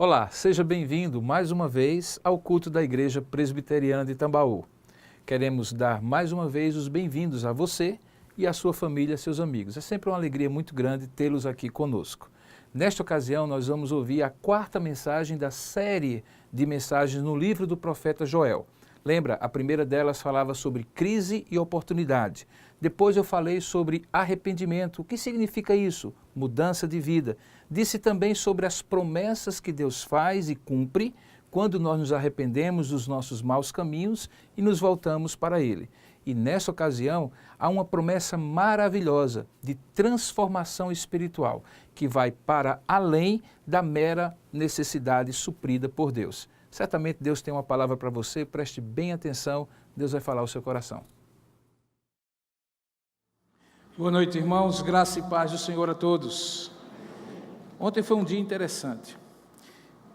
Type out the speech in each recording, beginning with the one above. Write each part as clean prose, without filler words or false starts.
Olá, seja bem-vindo mais uma vez ao culto da Igreja Presbiteriana de Tambaú. Queremos dar mais uma vez os bem-vindos a você e a sua família, seus amigos. É sempre uma alegria muito grande tê-los aqui conosco. Nesta ocasião, nós vamos ouvir a quarta mensagem da série de mensagens no livro do profeta Joel. Lembra, a primeira delas falava sobre crise e oportunidade. Depois eu falei sobre arrependimento. O que significa isso? Mudança de vida. Disse também sobre as promessas que Deus faz e cumpre quando nós nos arrependemos dos nossos maus caminhos e nos voltamos para Ele. E nessa ocasião, há uma promessa maravilhosa de transformação espiritual, que vai para além da mera necessidade suprida por Deus. Certamente Deus tem uma palavra para você, preste bem atenção, Deus vai falar ao seu coração. Boa noite, irmãos, graça e paz do Senhor a todos. Ontem foi um dia interessante.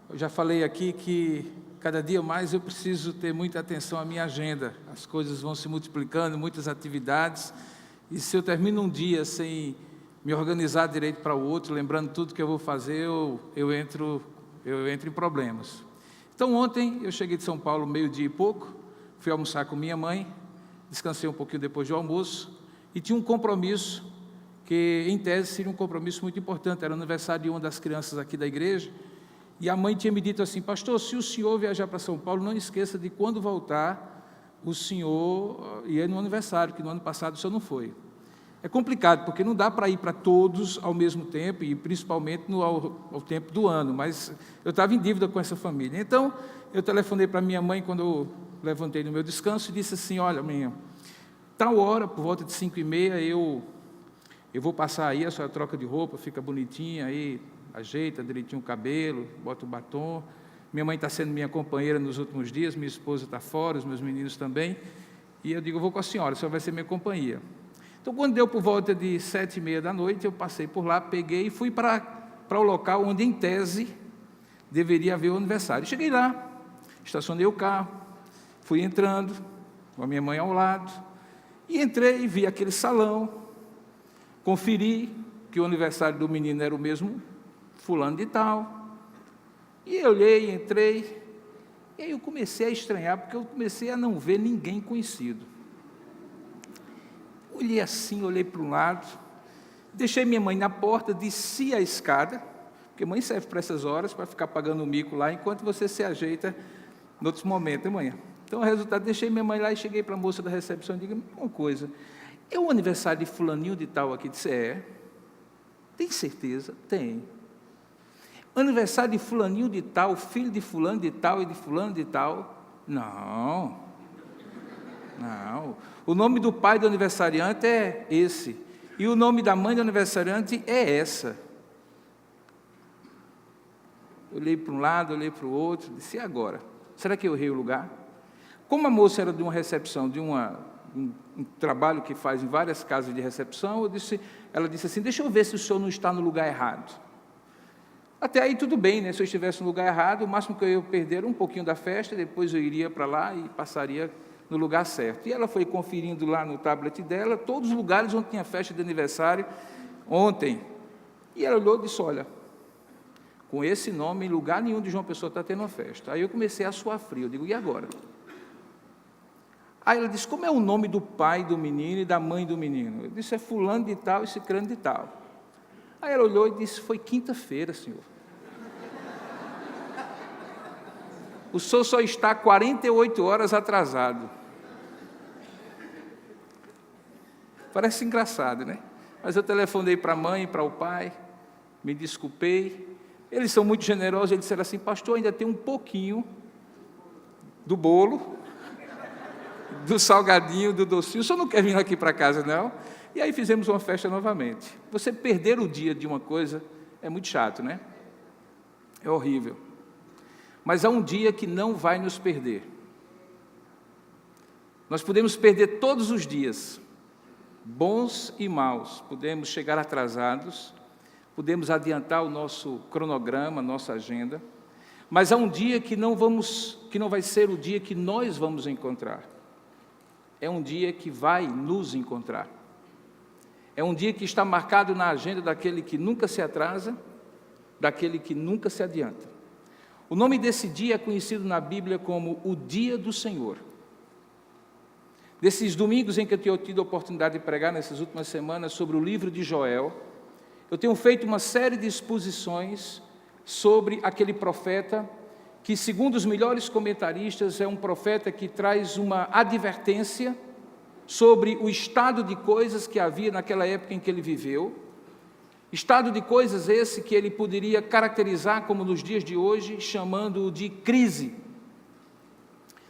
Eu já falei aqui que cada dia mais eu preciso ter muita atenção à minha agenda. As coisas vão se multiplicando, muitas atividades, e se eu termino um dia sem me organizar direito para o outro, lembrando tudo que eu vou fazer, eu entro em problemas. Então ontem eu cheguei de São Paulo meio-dia e pouco, fui almoçar com minha mãe, descansei um pouquinho depois do almoço, e tinha um compromisso, que em tese seria um compromisso muito importante, era o aniversário de uma das crianças aqui da igreja, e a mãe tinha me dito assim: pastor, se o senhor viajar para São Paulo, não esqueça de quando voltar, o senhor ir no aniversário, que no ano passado o senhor não foi. É complicado, porque não dá para ir para todos ao mesmo tempo, e principalmente ao tempo do ano, mas eu estava em dívida com essa família. Então, eu telefonei para minha mãe quando eu levantei no meu descanso e disse assim: olha, minha, tal hora, por volta de 5h30, eu vou passar aí, a senhora troca de roupa, fica bonitinha aí, ajeita direitinho o cabelo, bota o batom. Minha mãe está sendo minha companheira nos últimos dias, minha esposa está fora, os meus meninos também, e eu digo: eu vou com a senhora vai ser minha companhia. Então, quando deu por volta de 7h30 da noite, eu passei por lá, peguei e fui para o local onde, em tese, deveria haver o aniversário. Cheguei lá, estacionei o carro, fui entrando, com a minha mãe ao lado, e entrei e vi aquele salão, conferi que o aniversário do menino era o mesmo fulano de tal, e eu olhei, entrei, e aí eu comecei a estranhar, porque eu comecei a não ver ninguém conhecido. Olhei assim, olhei para um lado, deixei minha mãe na porta, desci a escada, porque mãe serve para essas horas, para ficar pagando o mico lá, enquanto você se ajeita em outros momentos, né, mãe? Então, o resultado, deixei minha mãe lá e cheguei para a moça da recepção e digo: uma coisa, é o aniversário de fulaninho de tal aqui? Disse: é. Tem certeza? Tem. Aniversário de fulaninho de tal, filho de fulano de tal e de fulano de tal? Não. O nome do pai do aniversariante é esse, e o nome da mãe do aniversariante é essa. Olhei para um lado, olhei para o outro, disse: e agora? Será que eu errei o lugar? Como a moça era de uma recepção, de um trabalho que faz em várias casas de recepção, ela disse assim: deixa eu ver se o senhor não está no lugar errado. Até aí tudo bem, né? Se eu estivesse no lugar errado, o máximo que eu ia perder era um pouquinho da festa, depois eu iria para lá e passaria no lugar certo. E ela foi conferindo lá no tablet dela todos os lugares onde tinha festa de aniversário ontem. E ela olhou e disse: olha, com esse nome, em lugar nenhum de João Pessoa está tendo uma festa. Aí eu comecei a suar frio, eu digo: e agora? Aí ela disse: como é o nome do pai do menino e da mãe do menino? Eu disse: é fulano de tal e cicrano de tal. Aí ela olhou e disse: foi quinta-feira, senhor. O senhor só está 48 horas atrasado. Parece engraçado, né? Mas eu telefonei para a mãe e para o pai, me desculpei. Eles são muito generosos, eles disseram assim: pastor, ainda tem um pouquinho do bolo, do salgadinho, do docinho, o senhor não quer vir aqui para casa, não? E aí fizemos uma festa novamente. Você perder o dia de uma coisa é muito chato, né? É horrível. Mas há um dia que não vai nos perder. Nós podemos perder todos os dias, bons e maus, podemos chegar atrasados, podemos adiantar o nosso cronograma, nossa agenda, mas há um dia que não vai ser o dia que nós vamos encontrar. É um dia que vai nos encontrar. É um dia que está marcado na agenda daquele que nunca se atrasa, daquele que nunca se adianta. O nome desse dia é conhecido na Bíblia como o Dia do Senhor. Desses domingos em que eu tenho tido a oportunidade de pregar nessas últimas semanas sobre o livro de Joel, eu tenho feito uma série de exposições sobre aquele profeta que, segundo os melhores comentaristas, é um profeta que traz uma advertência sobre o estado de coisas que havia naquela época em que ele viveu. Estado de coisas esse que ele poderia caracterizar como nos dias de hoje, chamando-o de crise.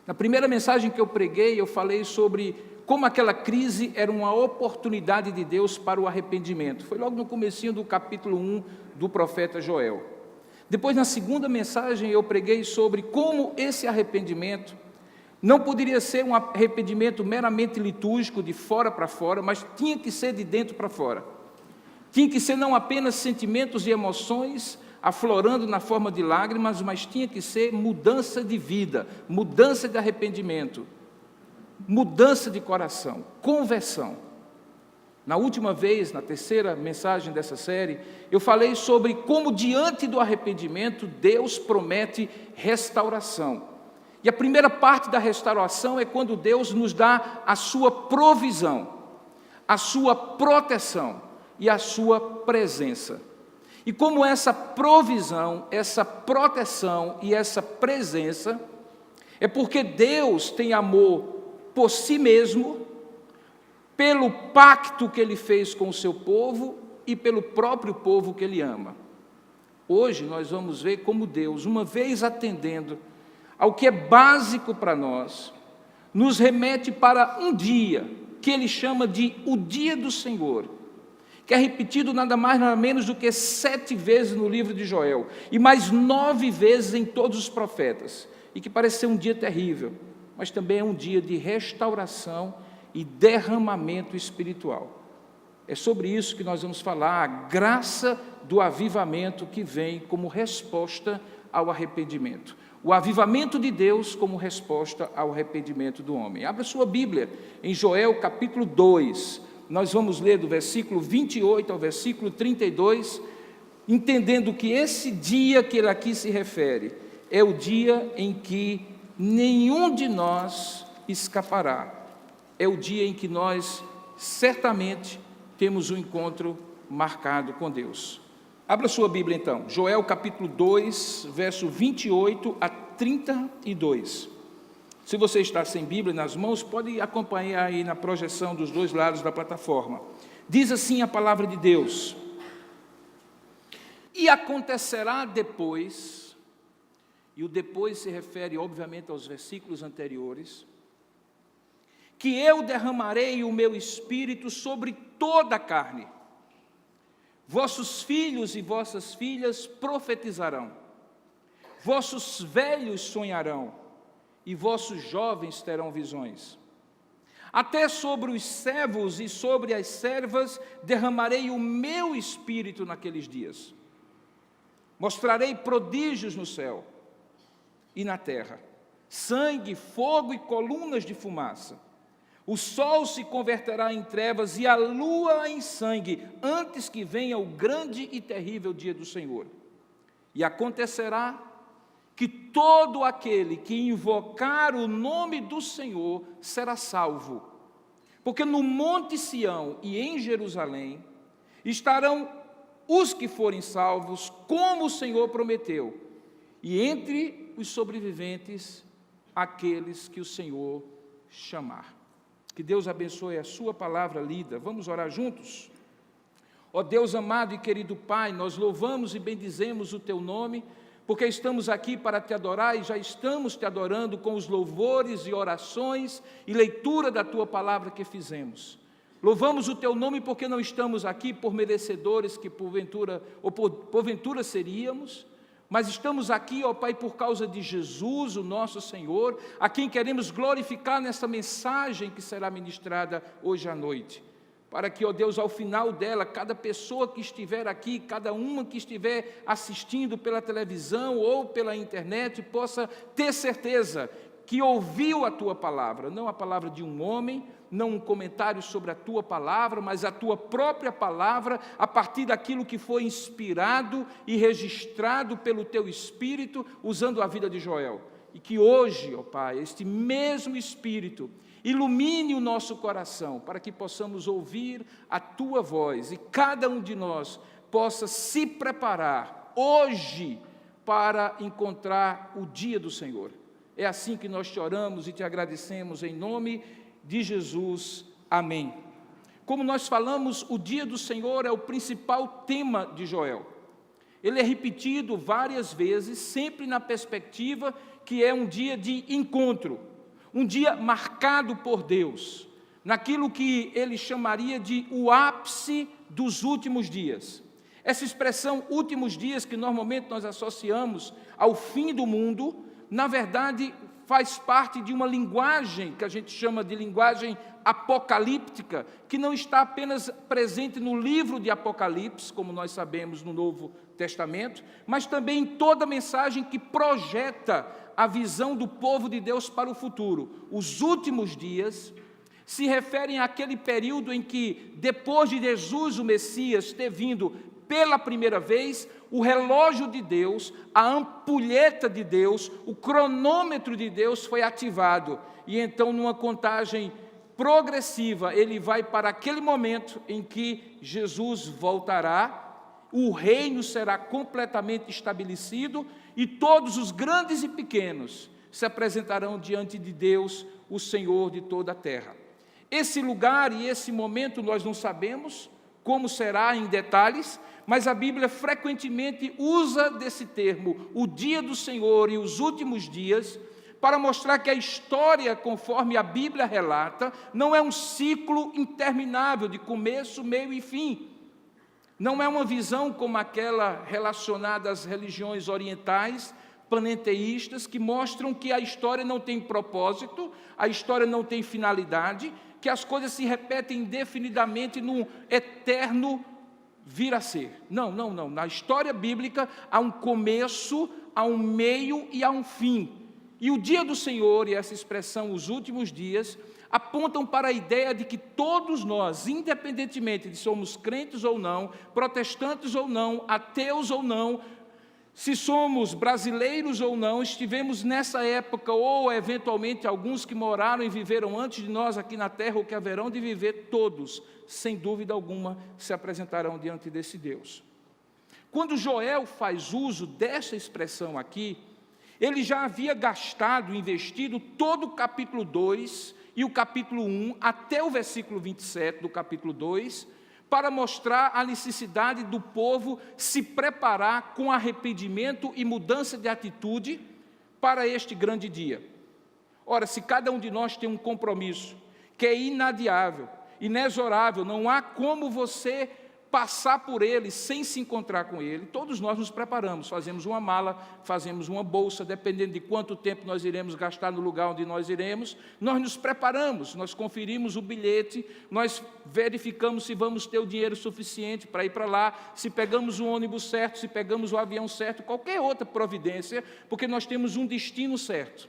Na primeira mensagem que eu preguei, eu falei sobre como aquela crise era uma oportunidade de Deus para o arrependimento. Foi logo no comecinho do capítulo 1 do profeta Joel. Depois, na segunda mensagem, eu preguei sobre como esse arrependimento não poderia ser um arrependimento meramente litúrgico, de fora para fora, mas tinha que ser de dentro para fora. Tinha que ser não apenas sentimentos e emoções aflorando na forma de lágrimas, mas tinha que ser mudança de vida, mudança de arrependimento, mudança de coração, conversão. Na última vez, na terceira mensagem dessa série, eu falei sobre como diante do arrependimento Deus promete restauração. E a primeira parte da restauração é quando Deus nos dá a sua provisão, a sua proteção e a sua presença. E como essa provisão, essa proteção e essa presença é porque Deus tem amor por si mesmo, pelo pacto que Ele fez com o seu povo e pelo próprio povo que Ele ama. Hoje nós vamos ver como Deus, uma vez atendendo ao que é básico para nós, nos remete para um dia que Ele chama de o Dia do Senhor, que é repetido nada mais nada menos do que 7 vezes no livro de Joel, e mais 9 vezes em todos os profetas, e que parece ser um dia terrível, mas também é um dia de restauração e derramamento espiritual. É sobre isso que nós vamos falar, a graça do avivamento que vem como resposta ao arrependimento. O avivamento de Deus como resposta ao arrependimento do homem. Abra sua Bíblia em Joel capítulo 2, nós vamos ler do versículo 28 ao versículo 32, entendendo que esse dia que ele aqui se refere é o dia em que nenhum de nós escapará. É o dia em que nós certamente temos um encontro marcado com Deus. Abra sua Bíblia então, Joel capítulo 2, verso 28 a 32. Se você está sem Bíblia nas mãos, pode acompanhar aí na projeção dos dois lados da plataforma. Diz assim a palavra de Deus: e acontecerá depois, e o depois se refere obviamente aos versículos anteriores, que eu derramarei o meu espírito sobre toda a carne. Vossos filhos e vossas filhas profetizarão, vossos velhos sonharão, e vossos jovens terão visões. Até sobre os servos e sobre as servas derramarei o meu espírito naqueles dias. Mostrarei prodígios no céu e na terra, sangue, fogo e colunas de fumaça. O sol se converterá em trevas e a lua em sangue, antes que venha o grande e terrível dia do Senhor. E acontecerá que todo aquele que invocar o nome do Senhor será salvo. Porque no Monte Sião e em Jerusalém estarão os que forem salvos, como o Senhor prometeu, e entre os sobreviventes, aqueles que o Senhor chamar. Que Deus abençoe a sua palavra lida. Vamos orar juntos? Ó Deus amado e querido Pai, nós louvamos e bendizemos o Teu nome, porque estamos aqui para Te adorar e já estamos Te adorando com os louvores e orações e leitura da Tua palavra que fizemos. Louvamos o Teu nome porque não estamos aqui por merecedores que porventura seríamos, mas estamos aqui, ó Pai, por causa de Jesus, o nosso Senhor, a quem queremos glorificar nessa mensagem que será ministrada hoje à noite. Para que, ó Deus, ao final dela, cada pessoa que estiver aqui, cada uma que estiver assistindo pela televisão ou pela internet, possa ter certeza que ouviu a tua palavra, não a palavra de um homem, não um comentário sobre a tua palavra, mas a tua própria palavra, a partir daquilo que foi inspirado e registrado pelo teu Espírito, usando a vida de Joel. E que hoje, ó Pai, este mesmo Espírito ilumine o nosso coração, para que possamos ouvir a tua voz, e cada um de nós possa se preparar hoje para encontrar o dia do Senhor. É assim que nós te oramos e te agradecemos em nome de Jesus. Amém. Como nós falamos, o dia do Senhor é o principal tema de Joel. Ele é repetido várias vezes, sempre na perspectiva que é um dia de encontro, um dia marcado por Deus, naquilo que ele chamaria de o ápice dos últimos dias. Essa expressão últimos dias, que normalmente nós associamos ao fim do mundo, na verdade faz parte de uma linguagem que a gente chama de linguagem apocalíptica, que não está apenas presente no livro de Apocalipse, como nós sabemos no Novo Testamento, mas também em toda mensagem que projeta a visão do povo de Deus para o futuro. Os últimos dias se referem àquele período em que, depois de Jesus, o Messias, ter vindo pela primeira vez, o relógio de Deus, a ampulheta de Deus, o cronômetro de Deus foi ativado. E então, numa contagem progressiva, ele vai para aquele momento em que Jesus voltará, o reino será completamente estabelecido e todos os grandes e pequenos se apresentarão diante de Deus, o Senhor de toda a terra. Esse lugar e esse momento nós não sabemos como será em detalhes, mas a Bíblia frequentemente usa desse termo, o dia do Senhor e os últimos dias, para mostrar que a história, conforme a Bíblia relata, não é um ciclo interminável de começo, meio e fim. Não é uma visão como aquela relacionada às religiões orientais, panenteístas, que mostram que a história não tem propósito, a história não tem finalidade, que as coisas se repetem indefinidamente num eterno vir a ser. Não. Na história bíblica há um começo, há um meio e há um fim. E o dia do Senhor, e essa expressão, os últimos dias, apontam para a ideia de que todos nós, independentemente de somos crentes ou não, protestantes ou não, ateus ou não, se somos brasileiros ou não, estivemos nessa época, ou eventualmente alguns que moraram e viveram antes de nós aqui na terra, ou que haverão de viver, todos, sem dúvida alguma, se apresentarão diante desse Deus. Quando Joel faz uso dessa expressão aqui, ele já havia gastado, investido todo o capítulo 2 e o capítulo 1, até o versículo 27 do capítulo 2, para mostrar a necessidade do povo se preparar com arrependimento e mudança de atitude para este grande dia. Ora, se cada um de nós tem um compromisso que é inadiável, inexorável, não há como você passar por ele sem se encontrar com ele, todos nós nos preparamos, fazemos uma mala, fazemos uma bolsa, dependendo de quanto tempo nós iremos gastar no lugar onde nós iremos, nós nos preparamos, nós conferimos o bilhete, nós verificamos se vamos ter o dinheiro suficiente para ir para lá, se pegamos o ônibus certo, se pegamos o avião certo, qualquer outra providência, porque nós temos um destino certo.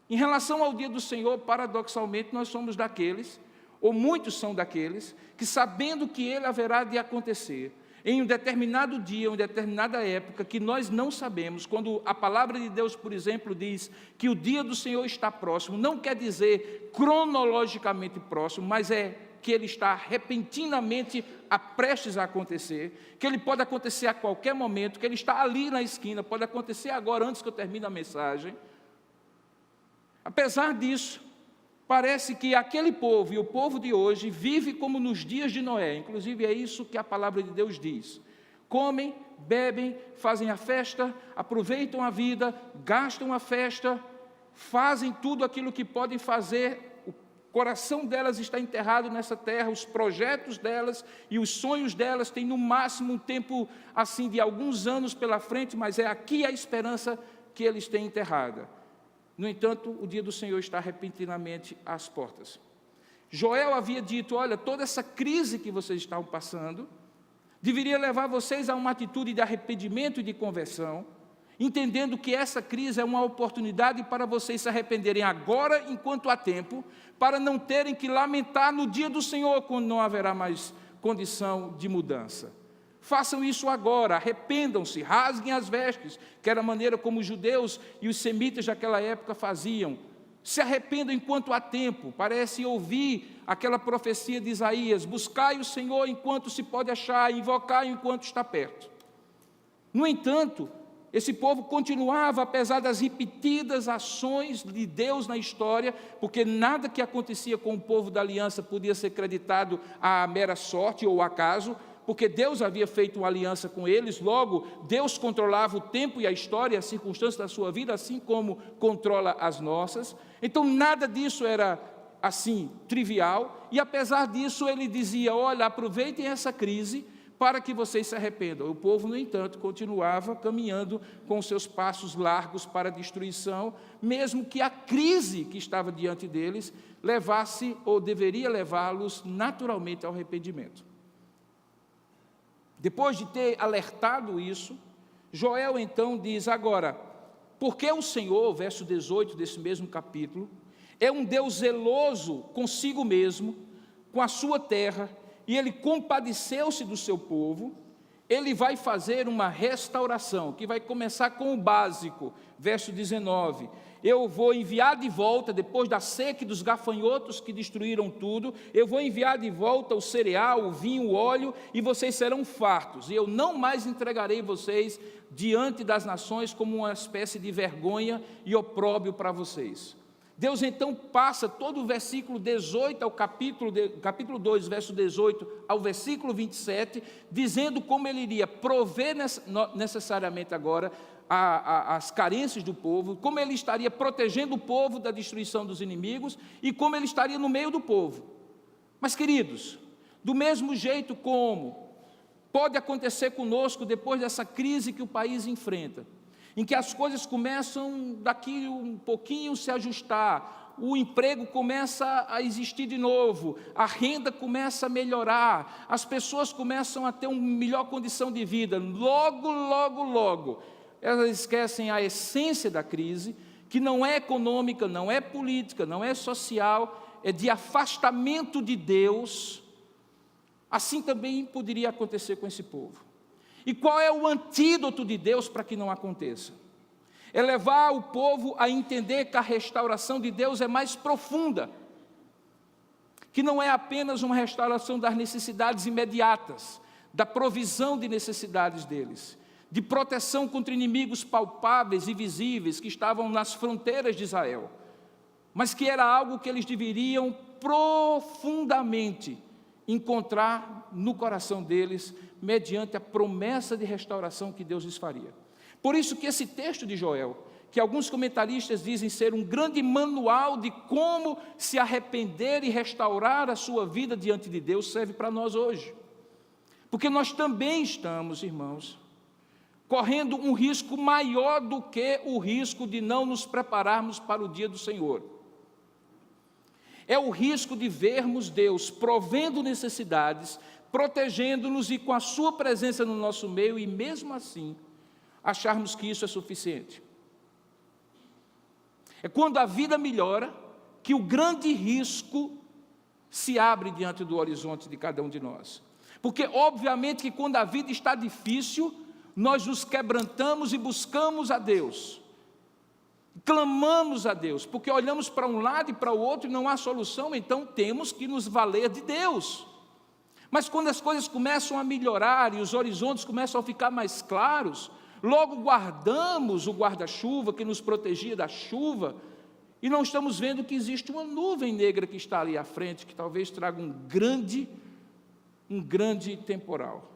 Em relação ao dia do Senhor, paradoxalmente, nós somos daqueles, ou muitos são daqueles, que sabendo que ele haverá de acontecer, em um determinado dia, em uma determinada época, que nós não sabemos, quando a palavra de Deus, por exemplo, diz que o dia do Senhor está próximo, não quer dizer cronologicamente próximo, mas é que ele está repentinamente prestes a acontecer, que ele pode acontecer a qualquer momento, que ele está ali na esquina, pode acontecer agora, antes que eu termine a mensagem. Apesar disso, parece que aquele povo e o povo de hoje vive como nos dias de Noé, inclusive é isso que a palavra de Deus diz. Comem, bebem, fazem a festa, aproveitam a vida, gastam a festa, fazem tudo aquilo que podem fazer, o coração delas está enterrado nessa terra, os projetos delas e os sonhos delas têm no máximo um tempo assim de alguns anos pela frente, mas é aqui a esperança que eles têm enterrada. No entanto, o dia do Senhor está repentinamente às portas. Joel havia dito, olha, toda essa crise que vocês estão passando, deveria levar vocês a uma atitude de arrependimento e de conversão, entendendo que essa crise é uma oportunidade para vocês se arrependerem agora, enquanto há tempo, para não terem que lamentar no dia do Senhor, quando não haverá mais condição de mudança. Façam isso agora, arrependam-se, rasguem as vestes, que era a maneira como os judeus e os semitas daquela época faziam. Se arrependam enquanto há tempo. Parece ouvir aquela profecia de Isaías: buscai o Senhor enquanto se pode achar, invocai enquanto está perto. No entanto, esse povo continuava, apesar das repetidas ações de Deus na história, porque nada que acontecia com o povo da aliança podia ser creditado à mera sorte ou acaso, porque Deus havia feito uma aliança com eles, logo Deus controlava o tempo e a história, as circunstâncias da sua vida, assim como controla as nossas. Então nada disso era assim trivial, e apesar disso ele dizia: olha, aproveitem essa crise para que vocês se arrependam. O povo, no entanto, continuava caminhando com seus passos largos para a destruição, mesmo que a crise que estava diante deles levasse ou deveria levá-los naturalmente ao arrependimento. Depois de ter alertado isso, Joel então diz: agora, porque o Senhor, verso 18 desse mesmo capítulo, é um Deus zeloso consigo mesmo, com a sua terra, e Ele compadeceu-se do seu povo, Ele vai fazer uma restauração, que vai começar com o básico, verso 19, eu vou enviar de volta, depois da seca e dos gafanhotos que destruíram tudo, eu vou enviar de volta o cereal, o vinho, o óleo, e vocês serão fartos, e eu não mais entregarei vocês diante das nações como uma espécie de vergonha e opróbrio para vocês. Deus então passa todo o versículo 18 ao capítulo 2, verso 18 ao versículo 27, dizendo como Ele iria prover necessariamente agora as carências do povo, como Ele estaria protegendo o povo da destruição dos inimigos e como Ele estaria no meio do povo. Mas, queridos, do mesmo jeito como pode acontecer conosco depois dessa crise que o país enfrenta, em que as coisas começam daqui um pouquinho se ajustar, o emprego começa a existir de novo, a renda começa a melhorar, as pessoas começam a ter uma melhor condição de vida, logo, elas esquecem a essência da crise, que não é econômica, não é política, não é social, é de afastamento de Deus. Assim também poderia acontecer com esse povo. E qual é o antídoto de Deus para que não aconteça? É levar o povo a entender que a restauração de Deus é mais profunda, que não é apenas uma restauração das necessidades imediatas, da provisão de necessidades deles, de proteção contra inimigos palpáveis e visíveis que estavam nas fronteiras de Israel, mas que era algo que eles deveriam profundamente encontrar no coração deles, mediante a promessa de restauração que Deus lhes faria. Por isso que esse texto de Joel, que alguns comentaristas dizem ser um grande manual de como se arrepender e restaurar a sua vida diante de Deus, serve para nós hoje. Porque nós também estamos, irmãos, correndo um risco maior do que o risco de não nos prepararmos para o dia do Senhor. É o risco de vermos Deus provendo necessidades, protegendo-nos e com a sua presença no nosso meio, e mesmo assim, acharmos que isso é suficiente. É quando a vida melhora, que o grande risco se abre diante do horizonte de cada um de nós. Porque, obviamente, que quando a vida está difícil, nós nos quebrantamos e buscamos a Deus. Clamamos a Deus, porque olhamos para um lado e para o outro e não há solução, então temos que nos valer de Deus. Mas quando as coisas começam a melhorar e os horizontes começam a ficar mais claros, logo guardamos o guarda-chuva que nos protegia da chuva e não estamos vendo que existe uma nuvem negra que está ali à frente, que talvez traga um grande temporal.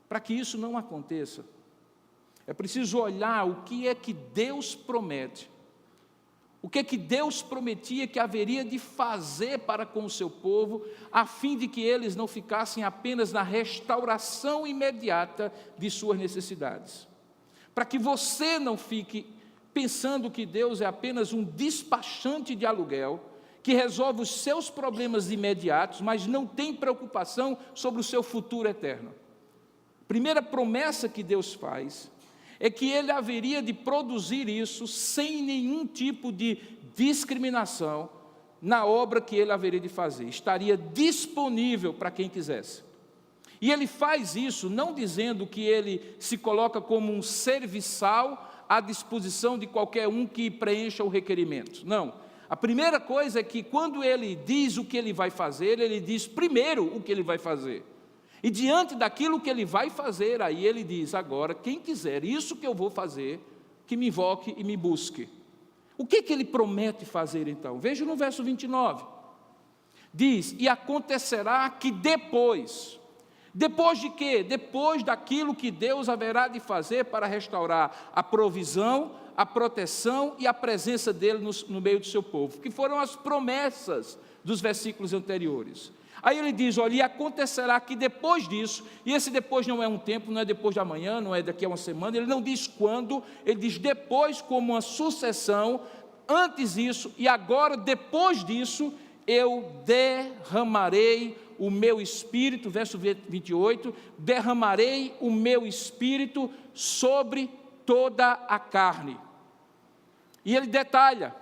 Para que isso não aconteça, é preciso olhar o que é que Deus promete, o que é que Deus prometia que haveria de fazer para com o seu povo, a fim de que eles não ficassem apenas na restauração imediata de suas necessidades. Para que você não fique pensando que Deus é apenas um despachante de aluguel, que resolve os seus problemas imediatos, mas não tem preocupação sobre o seu futuro eterno. A primeira promessa que Deus faz é que ele haveria de produzir isso sem nenhum tipo de discriminação na obra que ele haveria de fazer. Estaria disponível para quem quisesse. E ele faz isso não dizendo que ele se coloca como um serviçal à disposição de qualquer um que preencha o requerimento. Não. A primeira coisa é que quando ele diz o que ele vai fazer, ele diz primeiro o que ele vai fazer. E diante daquilo que ele vai fazer, aí ele diz, agora, quem quiser isso que eu vou fazer, que me invoque e me busque. O que ele promete fazer então? Veja no verso 29. Diz, e acontecerá que depois de quê? Depois daquilo que Deus haverá de fazer para restaurar a provisão, a proteção e a presença dele no meio do seu povo, que foram as promessas dos versículos anteriores. Aí ele diz, olha, e acontecerá que depois disso, e esse depois não é um tempo, não é depois de amanhã, não é daqui a uma semana, ele não diz quando, ele diz depois como uma sucessão, antes disso, e agora depois disso, eu derramarei o meu espírito, verso 28, derramarei o meu espírito sobre toda a carne. E ele detalha,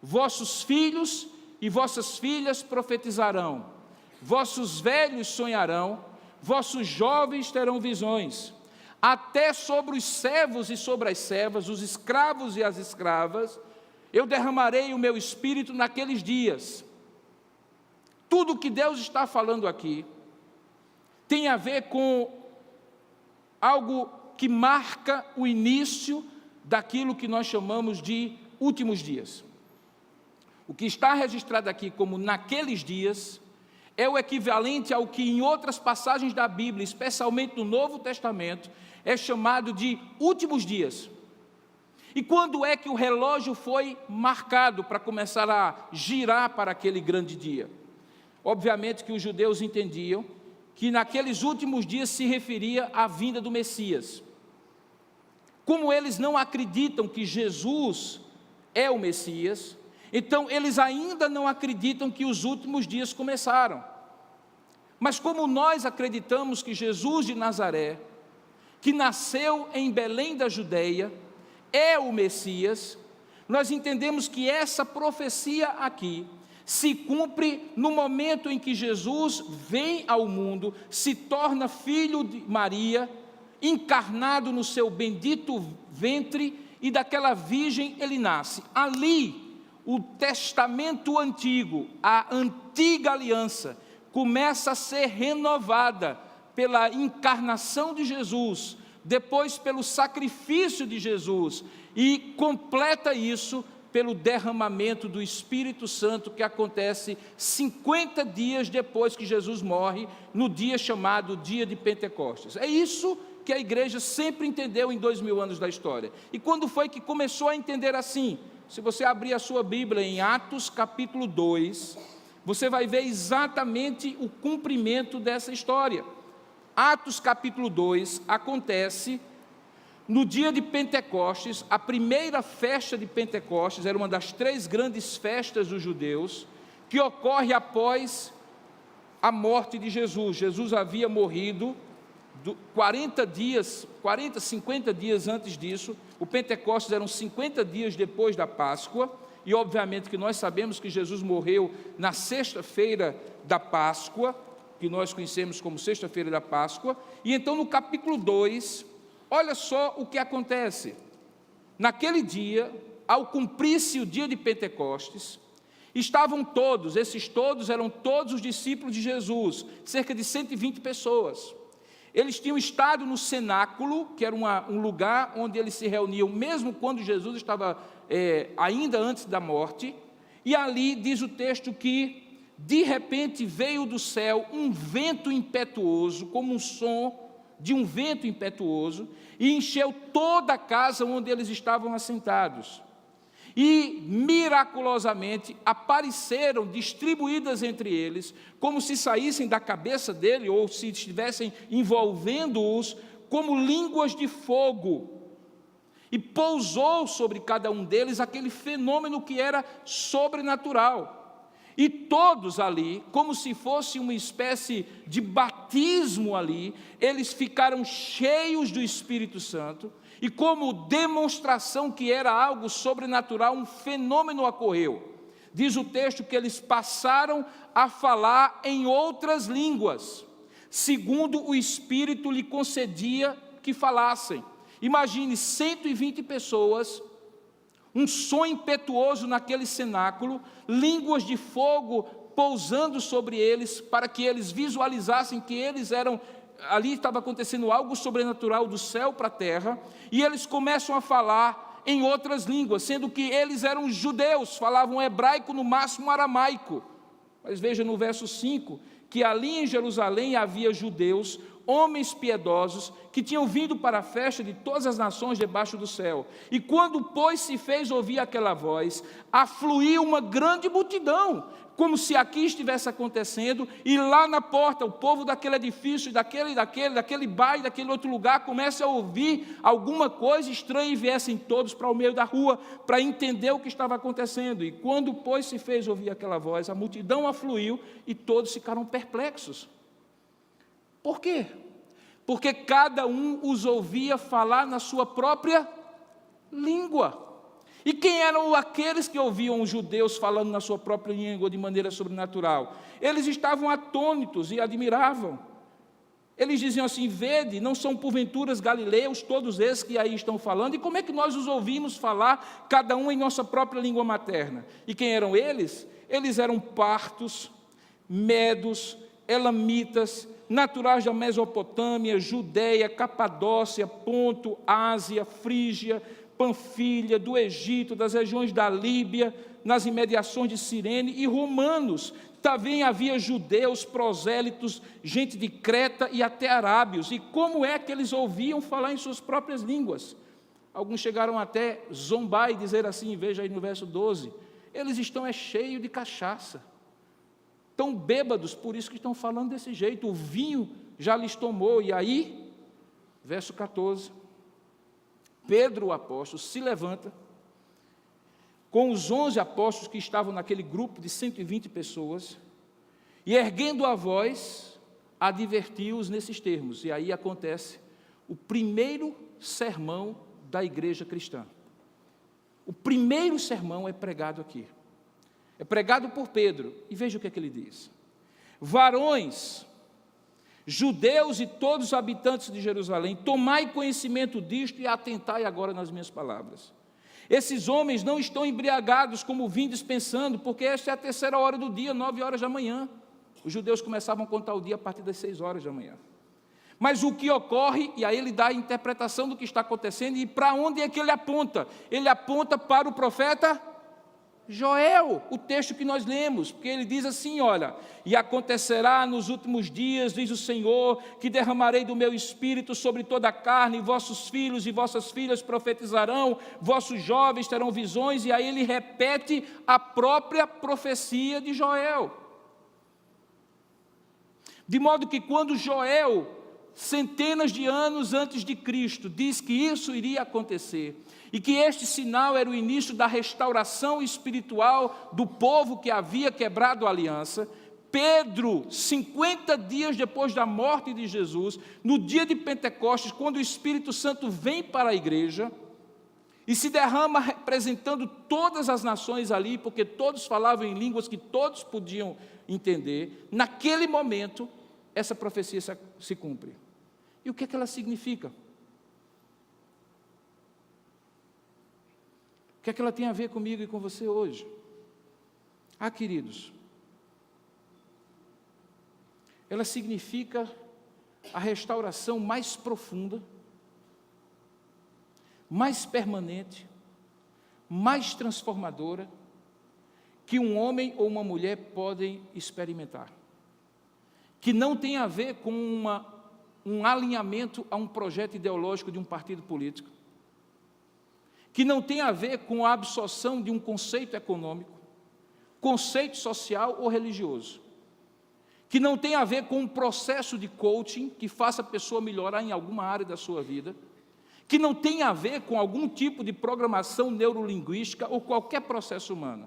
vossos filhos e vossas filhas profetizarão, vossos velhos sonharão, vossos jovens terão visões, até sobre os servos e sobre as servas, os escravos e as escravas, eu derramarei o meu espírito naqueles dias. Tudo o que Deus está falando aqui tem a ver com algo que marca o início daquilo que nós chamamos de últimos dias. O que está registrado aqui como naqueles dias é o equivalente ao que em outras passagens da Bíblia, especialmente no Novo Testamento, é chamado de últimos dias. E quando é que o relógio foi marcado para começar a girar para aquele grande dia? Obviamente que os judeus entendiam que naqueles últimos dias se referia à vinda do Messias. Como eles não acreditam que Jesus é o Messias, então eles ainda não acreditam que os últimos dias começaram. Mas como nós acreditamos que Jesus de Nazaré, que nasceu em Belém da Judeia, é o Messias, nós entendemos que essa profecia aqui se cumpre no momento em que Jesus vem ao mundo, se torna filho de Maria, encarnado no seu bendito ventre, e daquela virgem ele nasce. Ali, o testamento antigo, a antiga aliança, começa a ser renovada pela encarnação de Jesus, depois pelo sacrifício de Jesus, e completa isso pelo derramamento do Espírito Santo, que acontece 50 dias depois que Jesus morre, no dia chamado Dia de Pentecostes. É isso que a igreja sempre entendeu em 2000 anos da história. E quando foi que começou a entender assim? Se você abrir a sua Bíblia em Atos capítulo 2, você vai ver exatamente o cumprimento dessa história. Atos capítulo 2 acontece no dia de Pentecostes. A primeira festa de Pentecostes era uma das 3 grandes festas dos judeus, que ocorre após a morte de Jesus. Jesus havia morrido 50 dias antes disso. O Pentecostes eram 50 dias depois da Páscoa, e obviamente que nós sabemos que Jesus morreu na sexta-feira da Páscoa, que nós conhecemos como sexta-feira da Páscoa. E então no capítulo 2, olha só o que acontece. Naquele dia, ao cumprir-se o dia de Pentecostes, estavam todos, esses todos eram todos os discípulos de Jesus, cerca de 120 pessoas. Eles tinham estado no cenáculo, que era um lugar onde eles se reuniam, mesmo quando Jesus estava ainda antes da morte, e ali diz o texto que, de repente, veio do céu um vento impetuoso, como um som de um vento impetuoso, e encheu toda a casa onde eles estavam assentados. E, miraculosamente, apareceram distribuídas entre eles, como se saíssem da cabeça dele, ou se estivessem envolvendo-os, como línguas de fogo. E pousou sobre cada um deles aquele fenômeno que era sobrenatural. E todos ali, como se fosse uma espécie de batismo ali, eles ficaram cheios do Espírito Santo, E como demonstração que era algo sobrenatural, um fenômeno ocorreu. Diz o texto que eles passaram a falar em outras línguas, segundo o Espírito lhe concedia que falassem. Imagine 120 pessoas, um som impetuoso naquele cenáculo, línguas de fogo pousando sobre eles, para que eles visualizassem que eles eram, ali estava acontecendo algo sobrenatural do céu para a terra, e eles começam a falar em outras línguas, sendo que eles eram judeus, falavam hebraico, no máximo aramaico. Mas veja no verso 5, que ali em Jerusalém havia judeus, homens piedosos, que tinham vindo para a festa de todas as nações debaixo do céu. E quando, pois, se fez ouvir aquela voz, afluiu uma grande multidão, como se aqui estivesse acontecendo, e lá na porta, o povo daquele edifício, daquele bairro, daquele outro lugar, começa a ouvir alguma coisa estranha e viessem todos para o meio da rua, para entender o que estava acontecendo. E quando, pois, se fez ouvir aquela voz, a multidão afluiu e todos ficaram perplexos. Por quê? Porque cada um os ouvia falar na sua própria língua. E quem eram aqueles que ouviam os judeus falando na sua própria língua de maneira sobrenatural? Eles estavam atônitos e admiravam. Eles diziam assim: vede, não são porventuras galileus todos esses que aí estão falando? E como é que nós os ouvimos falar, cada um em nossa própria língua materna? E quem eram eles? Eles eram partos, medos, elamitas, naturais da Mesopotâmia, Judeia, Capadócia, Ponto, Ásia, Frígia, Panfilha, do Egito, das regiões da Líbia, nas imediações de Cirene, e romanos. Também havia judeus, prosélitos, gente de Creta e até arábios. E como é que eles ouviam falar em suas próprias línguas? Alguns chegaram até zombar e dizer assim, veja aí no verso 12, eles estão cheios de cachaça. Estão bêbados, por isso que estão falando desse jeito, o vinho já lhes tomou. E aí, verso 14, Pedro, o apóstolo, se levanta, com os 11 apóstolos que estavam naquele grupo de 120 pessoas, e erguendo a voz, advertiu-os nesses termos. E aí acontece o primeiro sermão da igreja cristã. O primeiro sermão é pregado aqui. É pregado por Pedro, e veja o que é que ele diz: varões, judeus e todos os habitantes de Jerusalém, tomai conhecimento disto e atentai agora nas minhas palavras. Esses homens não estão embriagados como vindes pensando, porque esta é a 3ª hora do dia, 9 horas da manhã. Os judeus começavam a contar o dia a partir das 6 horas da manhã. Mas o que ocorre, e aí ele dá a interpretação do que está acontecendo, e para onde é que ele aponta? Ele aponta para o profeta Joel, o texto que nós lemos, porque ele diz assim, olha: e acontecerá nos últimos dias, diz o Senhor, que derramarei do meu espírito sobre toda a carne, e vossos filhos e vossas filhas profetizarão, vossos jovens terão visões. E aí ele repete a própria profecia de Joel. De modo que quando Joel, centenas de anos antes de Cristo, diz que isso iria acontecer, e que este sinal era o início da restauração espiritual do povo que havia quebrado a aliança, Pedro, 50 dias depois da morte de Jesus, no dia de Pentecostes, quando o Espírito Santo vem para a igreja e se derrama representando todas as nações ali, porque todos falavam em línguas que todos podiam entender, naquele momento essa profecia se cumpre. E o que é que ela significa? O que é que ela tem a ver comigo e com você hoje? Queridos, ela significa a restauração mais profunda, mais permanente, mais transformadora, que um homem ou uma mulher podem experimentar. Que não tem a ver com um alinhamento a um projeto ideológico de um partido político, que não tem a ver com a absorção de um conceito econômico, conceito social ou religioso, que não tem a ver com um processo de coaching que faça a pessoa melhorar em alguma área da sua vida, que não tem a ver com algum tipo de programação neurolinguística ou qualquer processo humano,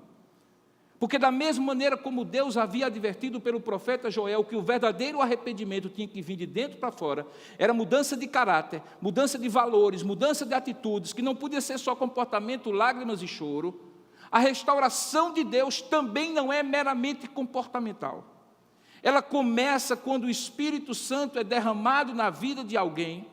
Porque da mesma maneira como Deus havia advertido pelo profeta Joel que o verdadeiro arrependimento tinha que vir de dentro para fora, era mudança de caráter, mudança de valores, mudança de atitudes, que não podia ser só comportamento, lágrimas e choro, a restauração de Deus também não é meramente comportamental. Ela começa quando o Espírito Santo é derramado na vida de alguém,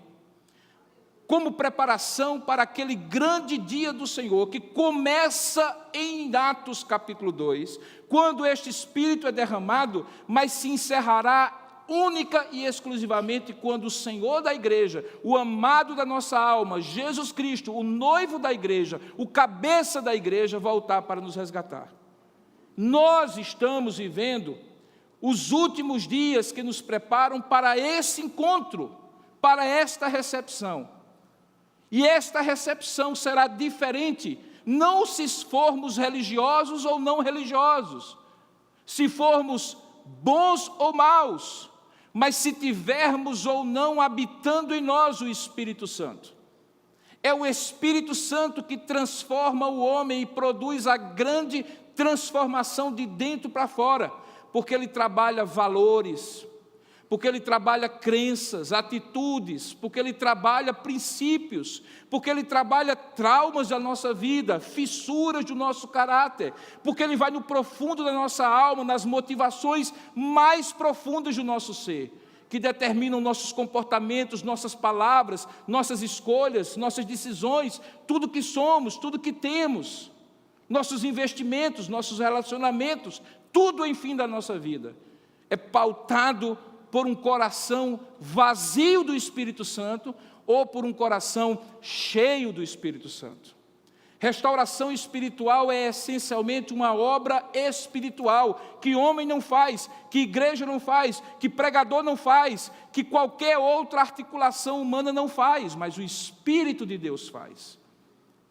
como preparação para aquele grande dia do Senhor, que começa em Atos capítulo 2, quando este Espírito é derramado, mas se encerrará única e exclusivamente quando o Senhor da igreja, o amado da nossa alma, Jesus Cristo, o noivo da igreja, o cabeça da igreja, voltar para nos resgatar. Nós estamos vivendo os últimos dias que nos preparam para esse encontro, para esta recepção. E esta recepção será diferente, não se formos religiosos ou não religiosos, se formos bons ou maus, mas se tivermos ou não habitando em nós o Espírito Santo. É o Espírito Santo que transforma o homem e produz a grande transformação de dentro para fora, porque ele trabalha valores, porque ele trabalha crenças, atitudes, porque ele trabalha princípios, porque ele trabalha traumas da nossa vida, fissuras do nosso caráter, porque ele vai no profundo da nossa alma, nas motivações mais profundas do nosso ser, que determinam nossos comportamentos, nossas palavras, nossas escolhas, nossas decisões, tudo que somos, tudo que temos, nossos investimentos, nossos relacionamentos, tudo, enfim, da nossa vida, é pautado por um coração vazio do Espírito Santo ou por um coração cheio do Espírito Santo. Restauração espiritual é essencialmente uma obra espiritual que homem não faz, que igreja não faz, que pregador não faz, que qualquer outra articulação humana não faz, mas o Espírito de Deus faz.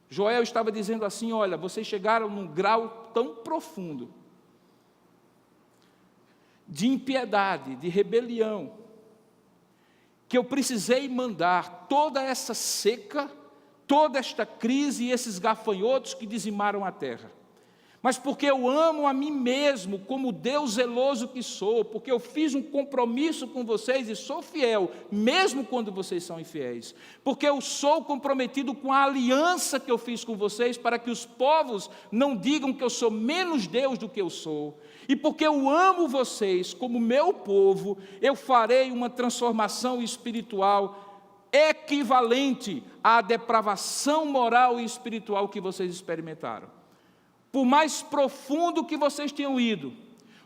Joel estava dizendo assim: olha, vocês chegaram num grau tão profundo de impiedade, de rebelião, que eu precisei mandar toda essa seca, toda esta crise e esses gafanhotos que dizimaram a terra. Mas porque eu amo a mim mesmo, como Deus zeloso que sou, porque eu fiz um compromisso com vocês e sou fiel, mesmo quando vocês são infiéis, porque eu sou comprometido com a aliança que eu fiz com vocês, para que os povos não digam que eu sou menos Deus do que eu sou, e porque eu amo vocês como meu povo, eu farei uma transformação espiritual equivalente à depravação moral e espiritual que vocês experimentaram. Por mais profundo que vocês tenham ido,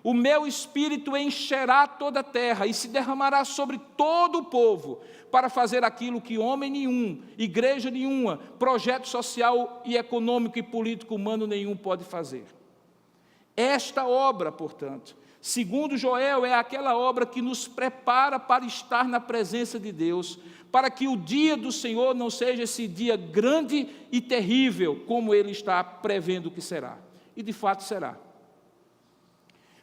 o meu Espírito encherá toda a terra e se derramará sobre todo o povo, para fazer aquilo que homem nenhum, igreja nenhuma, projeto social e econômico e político humano nenhum pode fazer. Esta obra, portanto, segundo Joel, é aquela obra que nos prepara para estar na presença de Deus, para que o dia do Senhor não seja esse dia grande e terrível, como Ele está prevendo que será. E de fato será.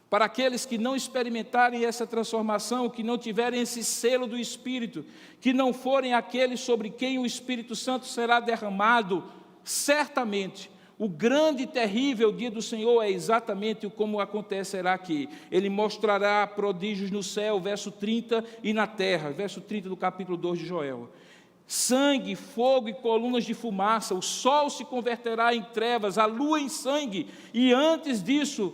Para aqueles que não experimentarem essa transformação, que não tiverem esse selo do Espírito, que não forem aqueles sobre quem o Espírito Santo será derramado, certamente, o grande e terrível dia do Senhor é exatamente como acontecerá aqui. Ele mostrará prodígios no céu, verso 30, e na terra, verso 30 do capítulo 2 de Joel. Sangue, fogo e colunas de fumaça, o sol se converterá em trevas, a lua em sangue, e antes do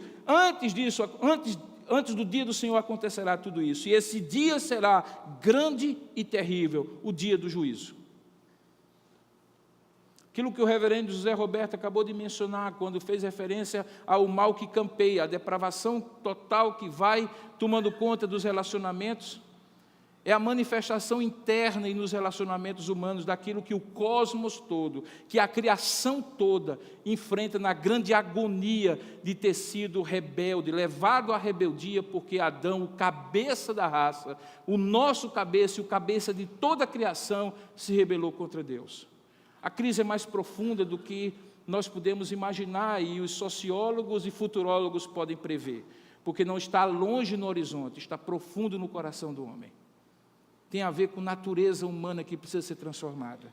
dia do Senhor acontecerá tudo isso. E esse dia será grande e terrível, o dia do juízo. Aquilo que o reverendo José Roberto acabou de mencionar, quando fez referência ao mal que campeia, a depravação total que vai tomando conta dos relacionamentos, é a manifestação interna e nos relacionamentos humanos daquilo que o cosmos todo, que a criação toda enfrenta na grande agonia de ter sido rebelde, levado à rebeldia, porque Adão, o cabeça da raça, o nosso cabeça e o cabeça de toda a criação, se rebelou contra Deus. A crise é mais profunda do que nós podemos imaginar e os sociólogos e futurólogos podem prever, porque não está longe no horizonte, está profundo no coração do homem. Tem a ver com natureza humana que precisa ser transformada.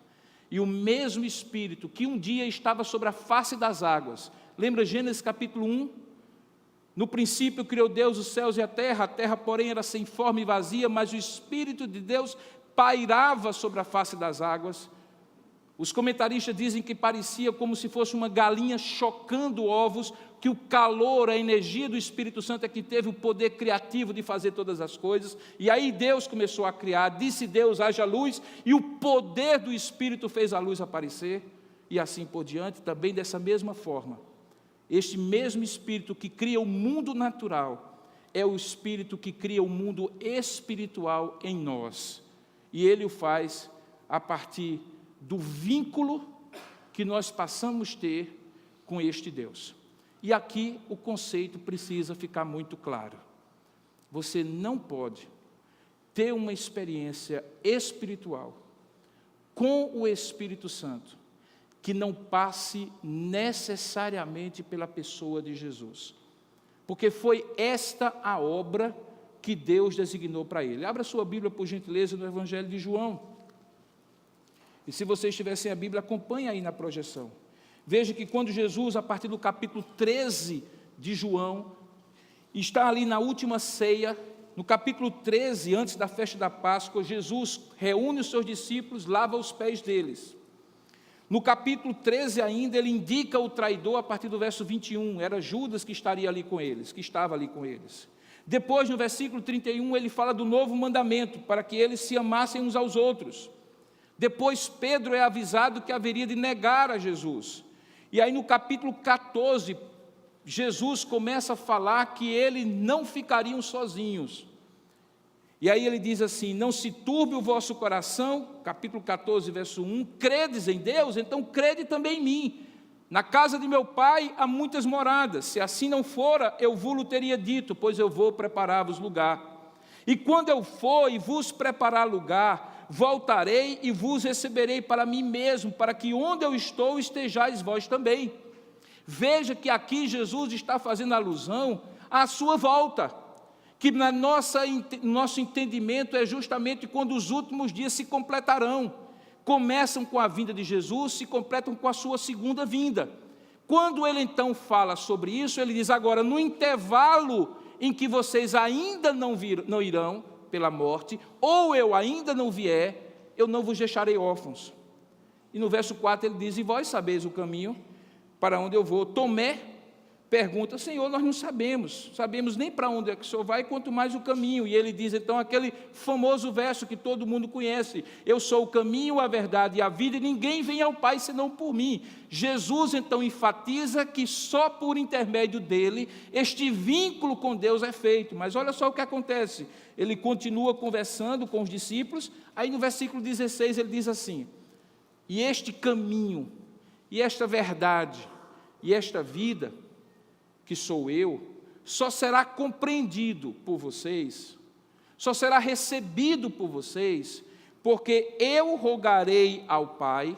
E o mesmo Espírito que um dia estava sobre a face das águas, lembra Gênesis capítulo 1? No princípio criou Deus os céus e a terra, porém, era sem forma e vazia, mas o Espírito de Deus pairava sobre a face das águas. Os comentaristas dizem que parecia como se fosse uma galinha chocando ovos, que o calor, a energia do Espírito Santo é que teve o poder criativo de fazer todas as coisas. E aí Deus começou a criar, disse Deus, haja luz, e o poder do Espírito fez a luz aparecer, e assim por diante. Também dessa mesma forma, este mesmo Espírito que cria o mundo natural, é o Espírito que cria o mundo espiritual em nós. E Ele o faz a partir do vínculo que nós passamos a ter com este Deus. E aqui o conceito precisa ficar muito claro. Você não pode ter uma experiência espiritual com o Espírito Santo que não passe necessariamente pela pessoa de Jesus. Porque foi esta a obra que Deus designou para ele. Abra sua Bíblia, por gentileza, no Evangelho de João. E se vocês tivessem a Bíblia, acompanhe aí na projeção. Veja que quando Jesus, a partir do capítulo 13 de João, está ali na última ceia, no capítulo 13, antes da festa da Páscoa, Jesus reúne os seus discípulos, lava os pés deles. No capítulo 13 ainda, ele indica o traidor a partir do verso 21, era Judas que estaria ali com eles, que estava ali com eles. Depois, no versículo 31, ele fala do novo mandamento, para que eles se amassem uns aos outros. Depois Pedro é avisado que haveria de negar a Jesus. E aí no capítulo 14, Jesus começa a falar que eles não ficariam sozinhos. E aí ele diz assim, não se turbe o vosso coração, capítulo 14, verso 1, credes em Deus, então crede também em mim. Na casa de meu pai há muitas moradas, se assim não fora, eu vos teria dito, pois eu vou preparar-vos lugar. E quando eu for e vos preparar lugar, voltarei e vos receberei para mim mesmo, para que onde eu estou estejais vós também. Veja que aqui Jesus está fazendo alusão à sua volta, que no nosso entendimento é justamente quando os últimos dias se completarão. Começam com a vinda de Jesus, se completam com a sua segunda vinda. Quando ele então fala sobre isso, ele diz agora, no intervalo em que vocês ainda não irão pela morte, ou eu ainda não vier, eu não vos deixarei órfãos. E no verso 4 ele diz, e vós sabeis o caminho para onde eu vou. Tomé pergunta, Senhor, nós não sabemos nem para onde é que o Senhor vai, quanto mais o caminho. E ele diz então aquele famoso verso que todo mundo conhece, eu sou o caminho, a verdade e a vida, e ninguém vem ao Pai senão por mim. Jesus então enfatiza que só por intermédio dele, este vínculo com Deus é feito. Mas olha só o que acontece, ele continua conversando com os discípulos, aí no versículo 16 ele diz assim, e este caminho, e esta verdade, e esta vida, que sou eu, só será compreendido por vocês, só será recebido por vocês, porque eu rogarei ao Pai,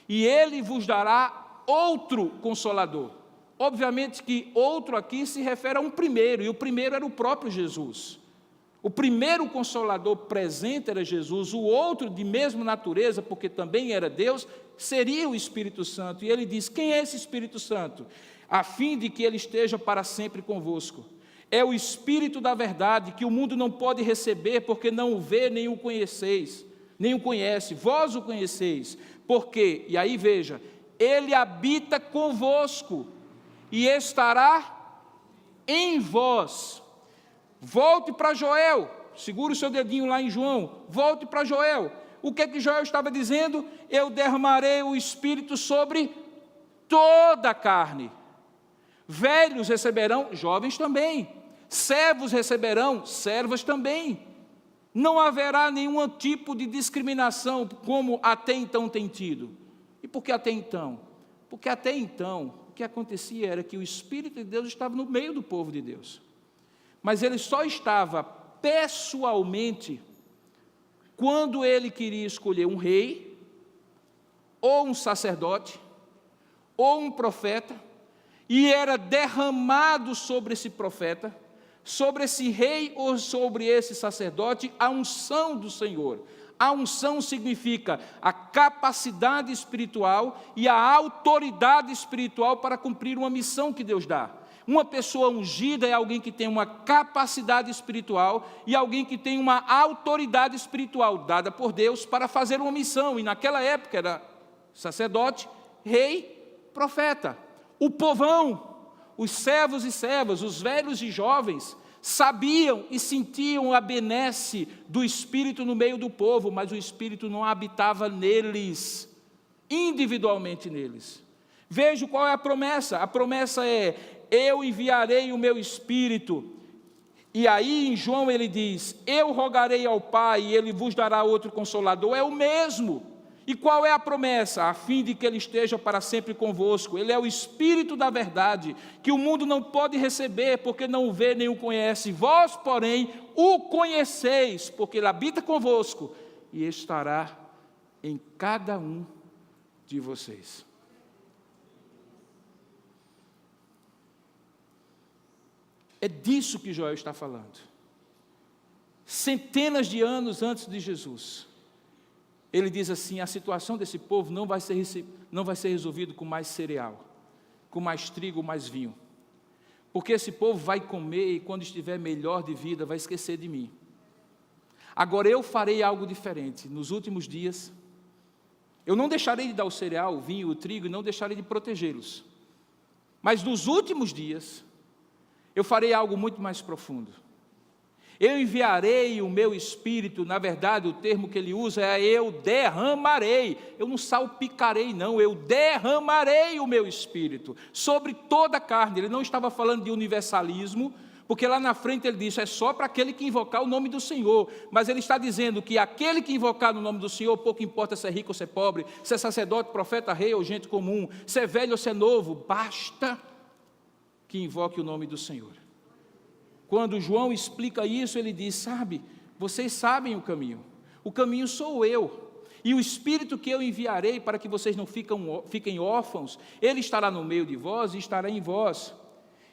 e Ele vos dará outro Consolador. Obviamente que outro aqui se refere a um primeiro, e o primeiro era o próprio Jesus. O primeiro Consolador presente era Jesus, o outro de mesma natureza, porque também era Deus, seria o Espírito Santo. E ele diz, quem é esse Espírito Santo? A fim de que ele esteja para sempre convosco. É o Espírito da verdade, que o mundo não pode receber, porque não o vê, nem o conheceis, nem o conhece, vós o conheceis, porque, e aí veja, ele habita convosco, e estará em vós. Volte para Joel, segura o seu dedinho lá em João, volte para Joel. O que é que Joel estava dizendo? Eu derramarei o Espírito sobre toda a carne. Velhos receberão, jovens também. Servos receberão, servas também. Não haverá nenhum tipo de discriminação, como até então tem tido. E por que até então? Porque até então, o que acontecia era que o Espírito de Deus estava no meio do povo de Deus. Mas ele só estava pessoalmente quando ele queria escolher um rei, ou um sacerdote, ou um profeta, e era derramado sobre esse profeta, sobre esse rei ou sobre esse sacerdote, a unção do Senhor. A unção significa a capacidade espiritual e a autoridade espiritual para cumprir uma missão que Deus dá. Uma pessoa ungida é alguém que tem uma capacidade espiritual e alguém que tem uma autoridade espiritual dada por Deus para fazer uma missão. E naquela época era sacerdote, rei, profeta. O povão, os servos e servas, os velhos e jovens, sabiam e sentiam a benesse do Espírito no meio do povo, mas o Espírito não habitava neles, individualmente neles. Veja qual é a promessa. A promessa é: eu enviarei o meu Espírito. E aí em João ele diz: eu rogarei ao Pai e ele vos dará outro Consolador. É o mesmo. E qual é a promessa? A fim de que ele esteja para sempre convosco. Ele é o Espírito da verdade, que o mundo não pode receber, porque não o vê nem o conhece. Vós, porém, o conheceis, porque ele habita convosco e estará em cada um de vocês. É disso que Joel está falando. Centenas de anos antes de Jesus, ele diz assim: a situação desse povo não vai ser resolvida com mais cereal, com mais trigo, mais vinho, porque esse povo vai comer e quando estiver melhor de vida vai esquecer de mim. Agora eu farei algo diferente. Nos últimos dias, eu não deixarei de dar o cereal, o vinho, o trigo, e não deixarei de protegê-los. Mas nos últimos dias, eu farei algo muito mais profundo. Eu enviarei o meu Espírito. Na verdade, o termo que ele usa é eu derramarei. Eu não salpicarei, não. Eu derramarei o meu Espírito sobre toda a carne. Ele não estava falando de universalismo, porque lá na frente ele disse: é só para aquele que invocar o nome do Senhor. Mas ele está dizendo que aquele que invocar no nome do Senhor, pouco importa se é rico ou se é pobre, se é sacerdote, profeta, rei ou gente comum, se é velho ou se é novo, basta que invoque o nome do Senhor. Quando João explica isso, ele diz: sabe, vocês sabem o caminho sou eu, e o Espírito que eu enviarei para que vocês não fiquem órfãos, ele estará no meio de vós e estará em vós.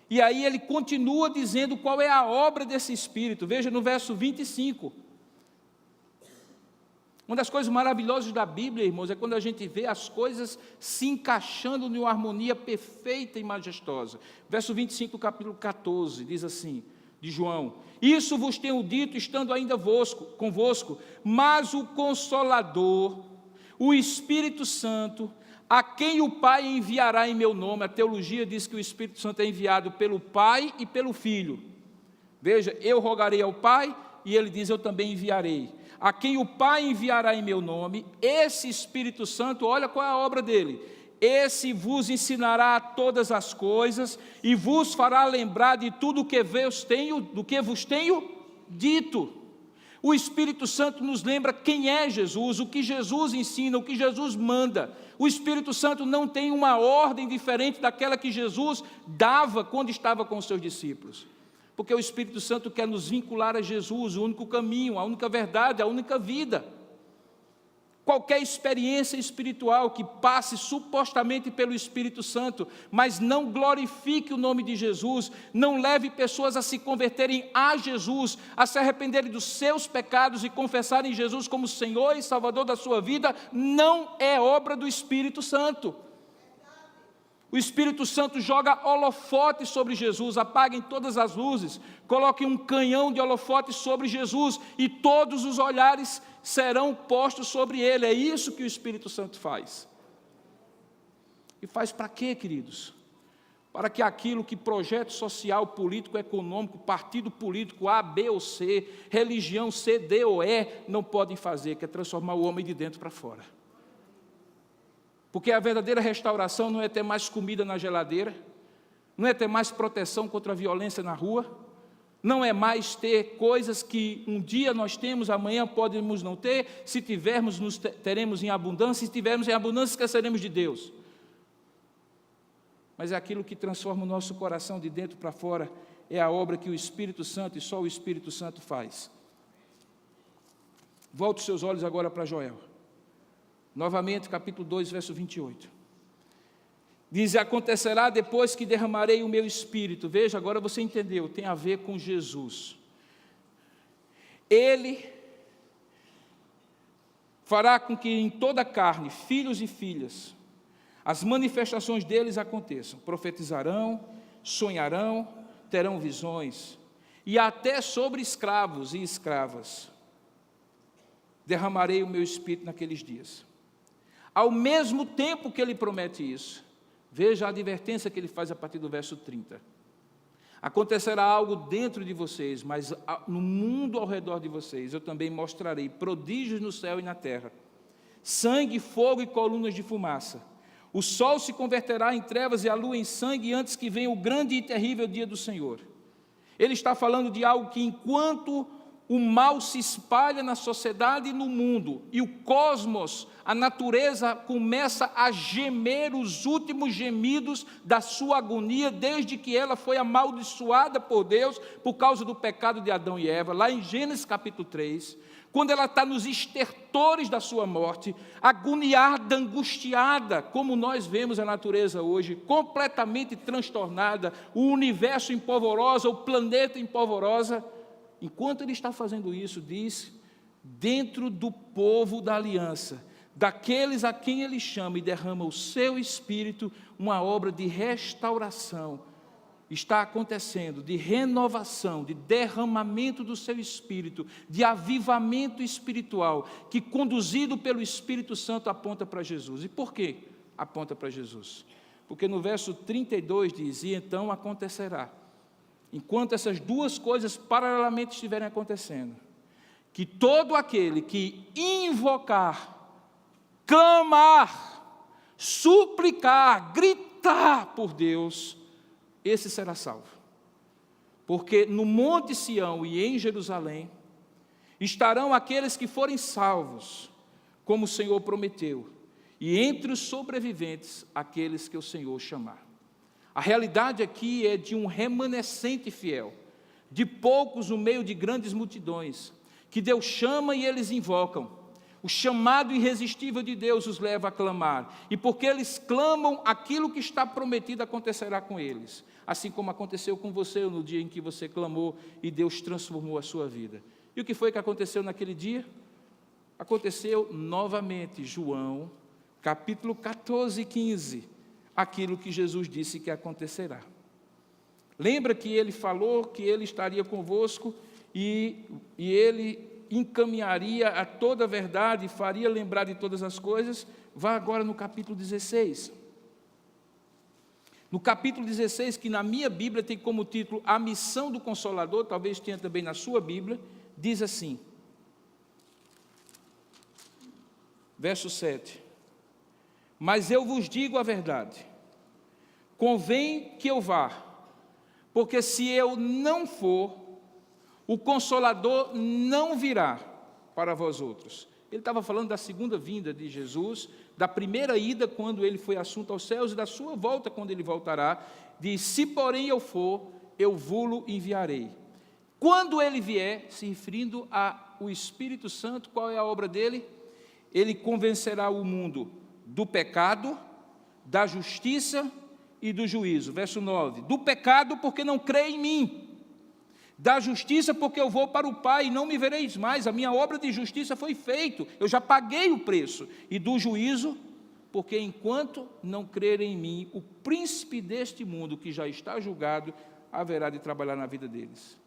E aí ele continua dizendo qual é a obra desse Espírito. Veja no verso 25. Uma das coisas maravilhosas da Bíblia, irmãos, é quando a gente vê as coisas se encaixando numa harmonia perfeita e majestosa. Verso 25 do capítulo 14, diz assim, de João: isso vos tenho dito, estando ainda convosco, mas o Consolador, o Espírito Santo, a quem o Pai enviará em meu nome. A teologia diz que o Espírito Santo é enviado pelo Pai e pelo Filho. Veja, eu rogarei ao Pai, e ele diz: eu também enviarei. A quem o Pai enviará em meu nome, esse Espírito Santo, olha qual é a obra dele: esse vos ensinará todas as coisas e vos fará lembrar de tudo do que vos tenho dito. O Espírito Santo nos lembra quem é Jesus, o que Jesus ensina, o que Jesus manda. O Espírito Santo não tem uma ordem diferente daquela que Jesus dava quando estava com os seus discípulos. Porque o Espírito Santo quer nos vincular a Jesus, o único caminho, a única verdade, a única vida. Qualquer experiência espiritual que passe supostamente pelo Espírito Santo, mas não glorifique o nome de Jesus, não leve pessoas a se converterem a Jesus, a se arrependerem dos seus pecados e confessarem Jesus como Senhor e Salvador da sua vida, não é obra do Espírito Santo. O Espírito Santo joga holofote sobre Jesus, apaguem todas as luzes, coloquem um canhão de holofote sobre Jesus e todos os olhares serão postos sobre ele. É isso que o Espírito Santo faz. E faz para quê, queridos? Para que aquilo que projeto social, político, econômico, partido político A, B ou C, religião C, D ou E não podem fazer, que é transformar o homem de dentro para fora. Porque a verdadeira restauração não é ter mais comida na geladeira, não é ter mais proteção contra a violência na rua, não é mais ter coisas que um dia nós temos, amanhã podemos não ter, se tivermos, teremos em abundância, se tivermos em abundância, esqueceremos de Deus. Mas é aquilo que transforma o nosso coração de dentro para fora, é a obra que o Espírito Santo e só o Espírito Santo faz. Volte os seus olhos agora para Joel. Novamente, capítulo 2, verso 28. Diz: acontecerá depois que derramarei o meu Espírito. Veja, agora você entendeu, tem a ver com Jesus. Ele fará com que em toda a carne, filhos e filhas, as manifestações deles aconteçam. Profetizarão, sonharão, terão visões, e até sobre escravos e escravas derramarei o meu espírito naqueles dias. Ao mesmo tempo que ele promete isso, veja a advertência que ele faz a partir do verso 30. Acontecerá algo dentro de vocês, mas no mundo ao redor de vocês eu também mostrarei prodígios no céu e na terra, sangue, fogo e colunas de fumaça. O sol se converterá em trevas e a lua em sangue antes que venha o grande e terrível dia do Senhor. Ele está falando de algo que, enquanto o mal se espalha na sociedade e no mundo, e o cosmos, a natureza, começa a gemer os últimos gemidos da sua agonia, desde que ela foi amaldiçoada por Deus, por causa do pecado de Adão e Eva, lá em Gênesis capítulo 3, quando ela está nos estertores da sua morte, agoniada, angustiada, como nós vemos a natureza hoje, completamente transtornada, o universo em polvorosa, o planeta em polvorosa. Enquanto ele está fazendo isso, diz, dentro do povo da aliança, daqueles a quem ele chama e derrama o seu espírito, uma obra de restauração está acontecendo, de renovação, de derramamento do seu espírito, de avivamento espiritual, que conduzido pelo Espírito Santo aponta para Jesus. E por quê aponta para Jesus? Porque no verso 32 diz, e então acontecerá, enquanto essas duas coisas paralelamente estiverem acontecendo, que todo aquele que invocar, clamar, suplicar, gritar por Deus, esse será salvo. Porque no Monte Sião e em Jerusalém estarão aqueles que forem salvos, como o Senhor prometeu, e entre os sobreviventes, aqueles que o Senhor chamar. A realidade aqui é de um remanescente fiel, de poucos no meio de grandes multidões, que Deus chama e eles invocam. O chamado irresistível de Deus os leva a clamar, e porque eles clamam, aquilo que está prometido acontecerá com eles, assim como aconteceu com você no dia em que você clamou e Deus transformou a sua vida. E o que foi que aconteceu naquele dia? Aconteceu novamente, João, capítulo 14 e 15, aquilo que Jesus disse que acontecerá. Lembra que ele falou que ele estaria convosco e ele encaminharia a toda a verdade, faria lembrar de todas as coisas? Vá agora no capítulo 16. No capítulo 16, que na minha Bíblia tem como título A Missão do Consolador, talvez tenha também na sua Bíblia, diz assim, verso 7, mas eu vos digo a verdade, convém que eu vá, porque se eu não for, o Consolador não virá para vós outros. Ele estava falando da segunda vinda de Jesus, da primeira ida quando ele foi assunto aos céus e da sua volta quando ele voltará. Diz, se porém eu for, eu vou-lo enviarei. Quando ele vier, se referindo ao Espírito Santo, qual é a obra dele? Ele convencerá o mundo do pecado, da justiça e do juízo. Verso 9, do pecado porque não crê em mim. Da justiça, porque eu vou para o Pai e não me vereis mais, a minha obra de justiça foi feita, eu já paguei o preço. E do juízo, porque enquanto não crerem em mim, o príncipe deste mundo, que já está julgado, haverá de trabalhar na vida deles.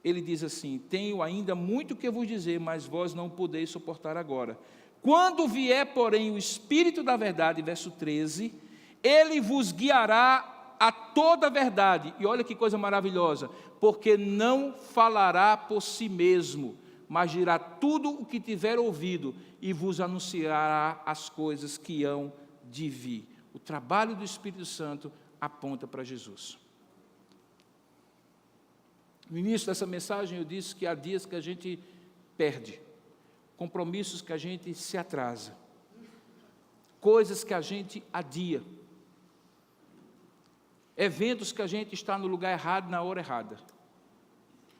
Ele diz assim, tenho ainda muito que vos dizer, mas vós não podeis suportar agora. Quando vier, porém, o Espírito da verdade, verso 13, ele vos guiará a toda a verdade, e olha que coisa maravilhosa, porque não falará por si mesmo, mas dirá tudo o que tiver ouvido, e vos anunciará as coisas que hão de vir. O trabalho do Espírito Santo aponta para Jesus. No início dessa mensagem eu disse que há dias que a gente perde, compromissos que a gente se atrasa, coisas que a gente adia, eventos que a gente está no lugar errado, na hora errada,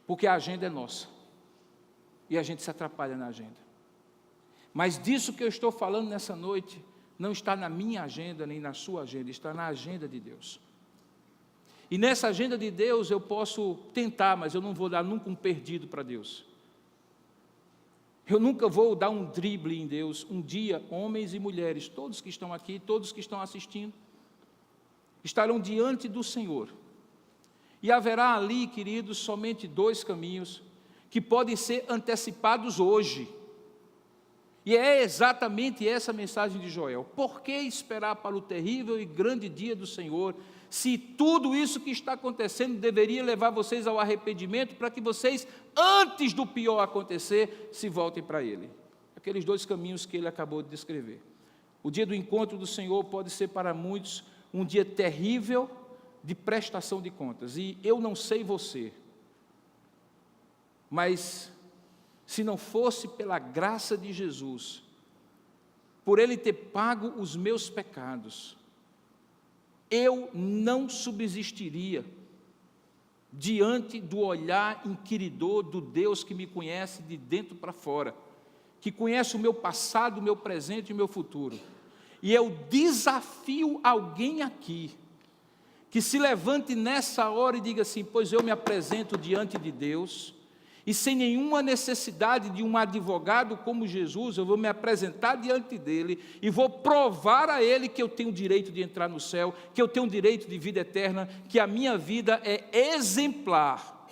porque a agenda é nossa, e a gente se atrapalha na agenda. Mas disso que eu estou falando nessa noite, não está na minha agenda, nem na sua agenda, está na agenda de Deus. E nessa agenda de Deus eu posso tentar, mas eu não vou dar nunca um perdido para Deus. Eu nunca vou dar um drible em Deus. Um dia, homens e mulheres, todos que estão aqui, todos que estão assistindo, estarão diante do Senhor, E haverá ali, queridos, somente 2 caminhos que podem ser antecipados hoje. E é exatamente essa a mensagem de Joel. Por que esperar para o terrível e grande dia do Senhor, se tudo isso que está acontecendo deveria levar vocês ao arrependimento, para que vocês, antes do pior acontecer, se voltem para Ele? Aqueles 2 caminhos que ele acabou de descrever. O dia do encontro do Senhor pode ser para muitos um dia terrível de prestação de contas. E eu não sei você, mas se não fosse pela graça de Jesus, por Ele ter pago os meus pecados, eu não subsistiria diante do olhar inquiridor do Deus que me conhece de dentro para fora, que conhece o meu passado, o meu presente e o meu futuro. E eu desafio alguém aqui, que se levante nessa hora e diga assim: pois eu me apresento diante de Deus, e sem nenhuma necessidade de um advogado como Jesus, eu vou me apresentar diante dele, e vou provar a ele que eu tenho direito de entrar no céu, que eu tenho direito de vida eterna, que a minha vida é exemplar,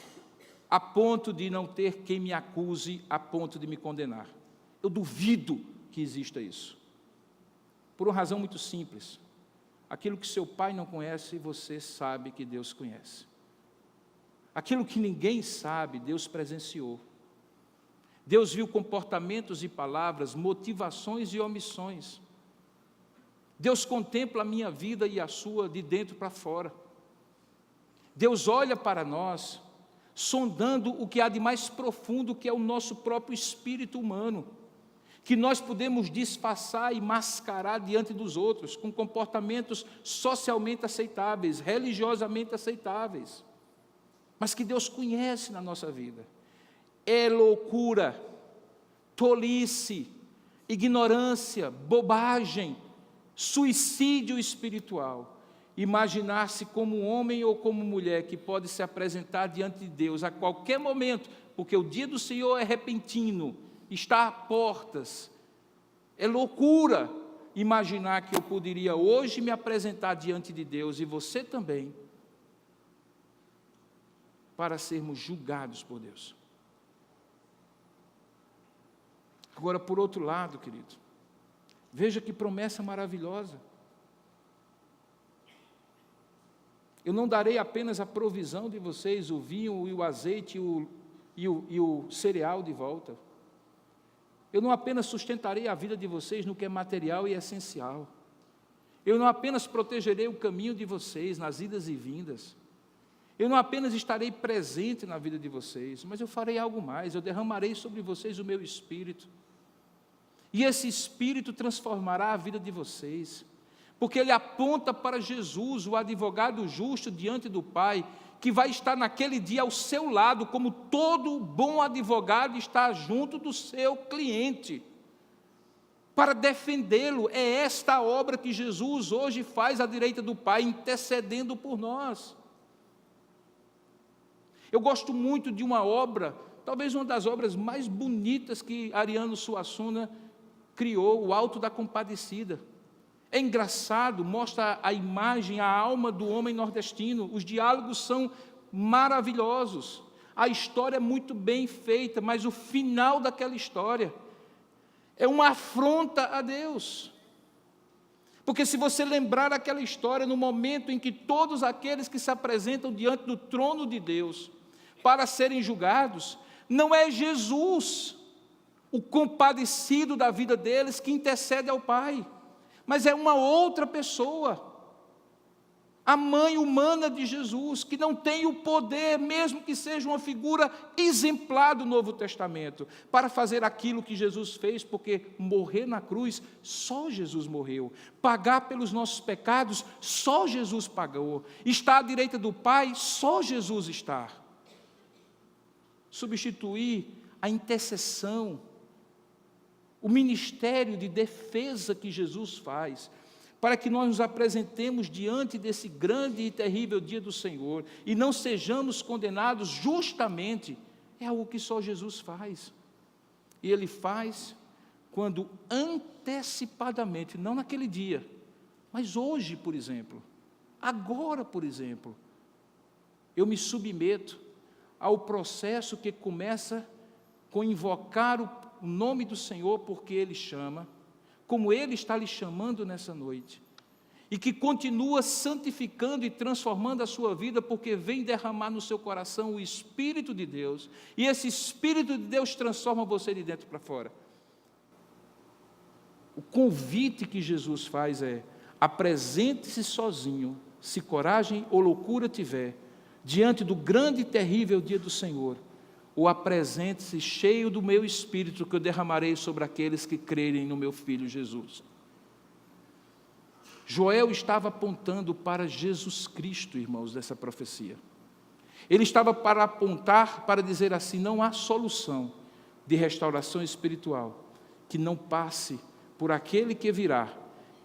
a ponto de não ter quem me acuse, a ponto de me condenar. Eu duvido que exista isso, por uma razão muito simples: aquilo que seu pai não conhece, você sabe que Deus conhece. Aquilo que ninguém sabe, Deus presenciou. Deus viu comportamentos e palavras, motivações e omissões. Deus contempla a minha vida e a sua de dentro para fora. Deus olha para nós, sondando o que há de mais profundo, que é o nosso próprio espírito humano, que nós podemos disfarçar e mascarar diante dos outros, com comportamentos socialmente aceitáveis, religiosamente aceitáveis, mas que Deus conhece na nossa vida. É loucura, tolice, ignorância, bobagem, suicídio espiritual imaginar-se como homem ou como mulher que pode se apresentar diante de Deus a qualquer momento, porque o dia do Senhor é repentino, está a portas. É loucura imaginar que eu poderia hoje me apresentar diante de Deus, e você também, para sermos julgados por Deus. Agora, por outro lado, querido, veja que promessa maravilhosa. Eu não darei apenas a provisão de vocês, o vinho e o azeite e o cereal de volta. Eu não apenas sustentarei a vida de vocês no que é material e essencial. Eu não apenas protegerei o caminho de vocês nas idas e vindas. Eu não apenas estarei presente na vida de vocês, mas eu farei algo mais. Eu derramarei sobre vocês o meu Espírito. E esse Espírito transformará a vida de vocês, porque ele aponta para Jesus, o advogado justo diante do Pai, que vai estar naquele dia ao seu lado, como todo bom advogado está junto do seu cliente, para defendê-lo. É esta a obra que Jesus hoje faz à direita do Pai, intercedendo por nós. Eu gosto muito de uma obra, talvez uma das obras mais bonitas que Ariano Suassuna criou, o Alto da Compadecida. É engraçado, mostra a imagem, a alma do homem nordestino, os diálogos são maravilhosos, a história é muito bem feita, mas o final daquela história é uma afronta a Deus. Porque se você lembrar aquela história, no momento em que todos aqueles que se apresentam diante do trono de Deus para serem julgados, não é Jesus, o compadecido da vida deles, que intercede ao Pai, mas é uma outra pessoa, a mãe humana de Jesus, que não tem o poder, mesmo que seja uma figura exemplar do Novo Testamento, para fazer aquilo que Jesus fez, porque morrer na cruz, só Jesus morreu. Pagar pelos nossos pecados, só Jesus pagou. Estar à direita do Pai, só Jesus está. Substituir a intercessão, o ministério de defesa que Jesus faz, para que nós nos apresentemos diante desse grande e terrível dia do Senhor, e não sejamos condenados justamente, é algo que só Jesus faz. E Ele faz quando antecipadamente, não naquele dia, mas hoje, por exemplo, agora, por exemplo, eu me submeto ao processo que começa com invocar o nome do Senhor, porque Ele chama, como Ele está lhe chamando nessa noite, e que continua santificando e transformando a sua vida, porque vem derramar no seu coração o Espírito de Deus, e esse Espírito de Deus transforma você de dentro para fora. O convite que Jesus faz é: apresente-se sozinho, se coragem ou loucura tiver, diante do grande e terrível dia do Senhor, ou apresente-se cheio do meu Espírito, que eu derramarei sobre aqueles que crerem no meu Filho Jesus. Joel estava apontando para Jesus Cristo, irmãos, dessa profecia. Ele estava para apontar, para dizer assim: não há solução de restauração espiritual que não passe por aquele que virá,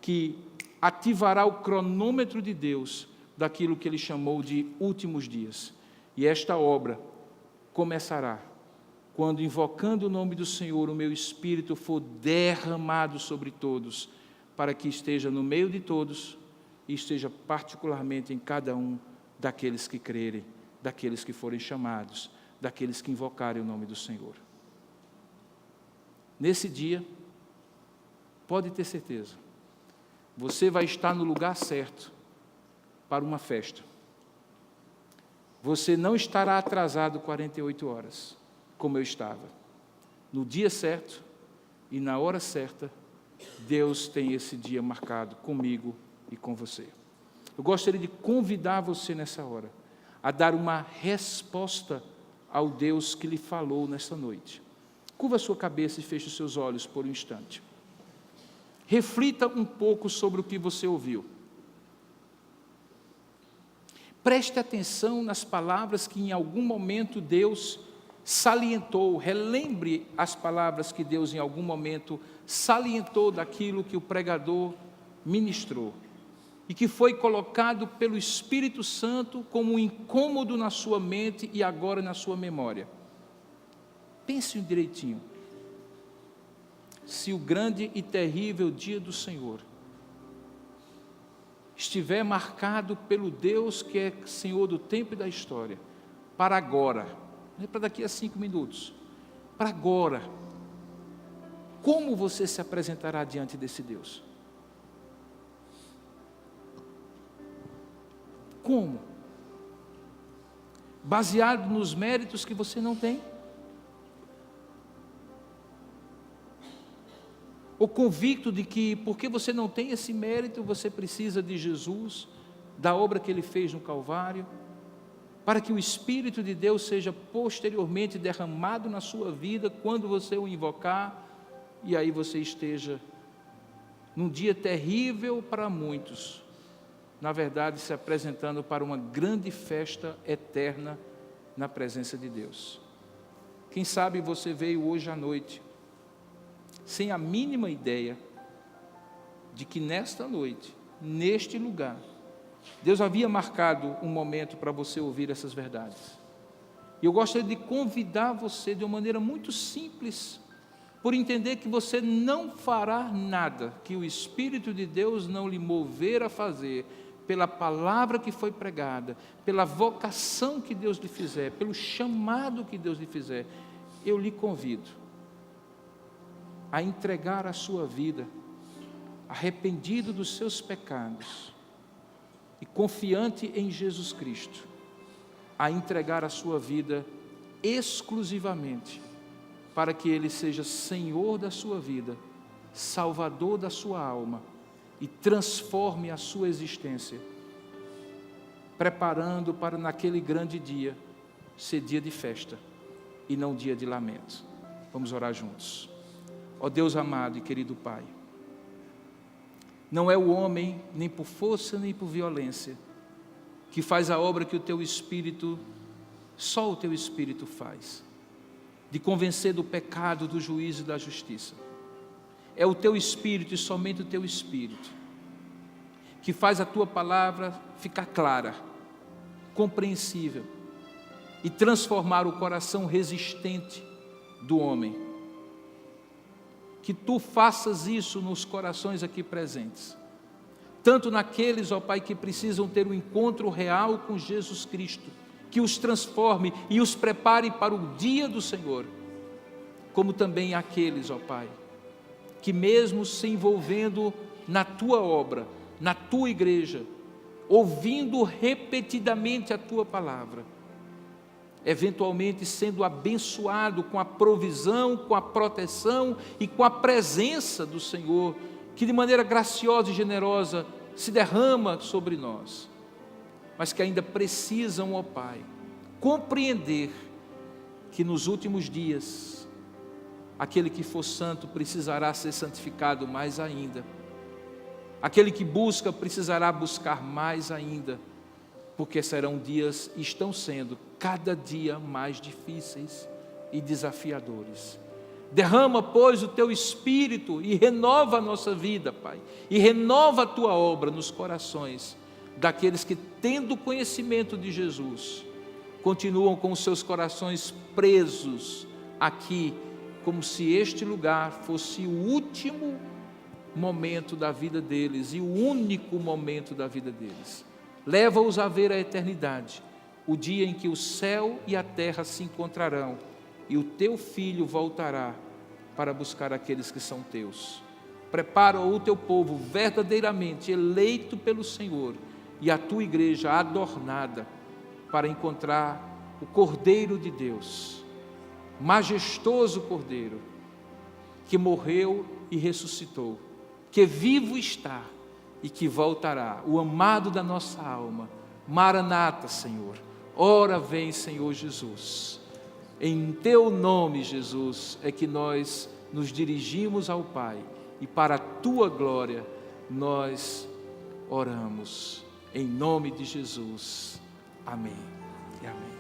que ativará o cronômetro de Deus daquilo que Ele chamou de últimos dias. E esta obra começará quando, invocando o nome do Senhor, o meu Espírito for derramado sobre todos, para que esteja no meio de todos e esteja particularmente em cada um daqueles que crerem, daqueles que forem chamados, daqueles que invocarem o nome do Senhor. Nesse dia, pode ter certeza, você vai estar no lugar certo para uma festa. Você não estará atrasado 48 horas, como eu estava. No dia certo e na hora certa, Deus tem esse dia marcado comigo e com você. Eu gostaria de convidar você nessa hora a dar uma resposta ao Deus que lhe falou nessa noite. Curva a sua cabeça e feche os seus olhos por um instante. Reflita um pouco sobre o que você ouviu. Preste atenção nas palavras que em algum momento Deus salientou. Relembre as palavras que Deus em algum momento salientou daquilo que o pregador ministrou e que foi colocado pelo Espírito Santo como um incômodo na sua mente e agora na sua memória. Pense direitinho. Se o grande e terrível dia do Senhor estiver marcado pelo Deus que é Senhor do tempo e da história, para agora, não é para daqui a 5 minutos, para agora, como você se apresentará diante desse Deus? Como? Baseado nos méritos que você não tem? Ou convicto de que, porque você não tem esse mérito, você precisa de Jesus, da obra que Ele fez no Calvário, para que o Espírito de Deus seja posteriormente derramado na sua vida, quando você o invocar, e aí você esteja num dia terrível para muitos, na verdade se apresentando para uma grande festa eterna na presença de Deus. Quem sabe você veio hoje à noite sem a mínima ideia de que nesta noite, neste lugar, Deus havia marcado um momento para você ouvir essas verdades. E eu gostaria de convidar você de uma maneira muito simples, por entender que você não fará nada que o Espírito de Deus não lhe mover a fazer, pela palavra que foi pregada, pela vocação que Deus lhe fizer, pelo chamado que Deus lhe fizer. Eu lhe convido a entregar a sua vida, arrependido dos seus pecados e confiante em Jesus Cristo, a entregar a sua vida exclusivamente para que Ele seja Senhor da sua vida, Salvador da sua alma e transforme a sua existência, preparando para naquele grande dia ser dia de festa e não dia de lamento. Vamos orar juntos. Ó Deus amado e querido Pai, não é o homem, nem por força, nem por violência, que faz a obra que o Teu Espírito, só o Teu Espírito faz, de convencer do pecado, do juízo e da justiça. É o Teu Espírito e somente o Teu Espírito, que faz a Tua palavra ficar clara, compreensível, e transformar o coração resistente do homem. Que Tu faças isso nos corações aqui presentes, tanto naqueles, ó Pai, que precisam ter um encontro real com Jesus Cristo, que os transforme e os prepare para o dia do Senhor, como também aqueles, ó Pai, que mesmo se envolvendo na Tua obra, na Tua igreja, ouvindo repetidamente a Tua palavra, eventualmente sendo abençoado com a provisão, com a proteção e com a presença do Senhor, que de maneira graciosa e generosa se derrama sobre nós, mas que ainda precisam, ó Pai, compreender que nos últimos dias, aquele que for santo precisará ser santificado mais ainda, aquele que busca precisará buscar mais ainda, porque serão dias, e estão sendo, cada dia mais difíceis e desafiadores. Derrama, pois, o Teu Espírito e renova a nossa vida, Pai, e renova a Tua obra nos corações daqueles que, tendo conhecimento de Jesus, continuam com os seus corações presos aqui, como se este lugar fosse o último momento da vida deles e o único momento da vida deles. Leva-os a ver a eternidade, o dia em que o céu e a terra se encontrarão e o Teu Filho voltará para buscar aqueles que são Teus. Prepara o Teu povo verdadeiramente eleito pelo Senhor e a Tua igreja adornada para encontrar o Cordeiro de Deus, majestoso Cordeiro, que morreu e ressuscitou, que vivo está e que voltará, o amado da nossa alma. Maranata, Senhor, ora vem, Senhor Jesus. Em Teu nome, Jesus, é que nós nos dirigimos ao Pai e para a Tua glória nós oramos. Em nome de Jesus. Amém e amém.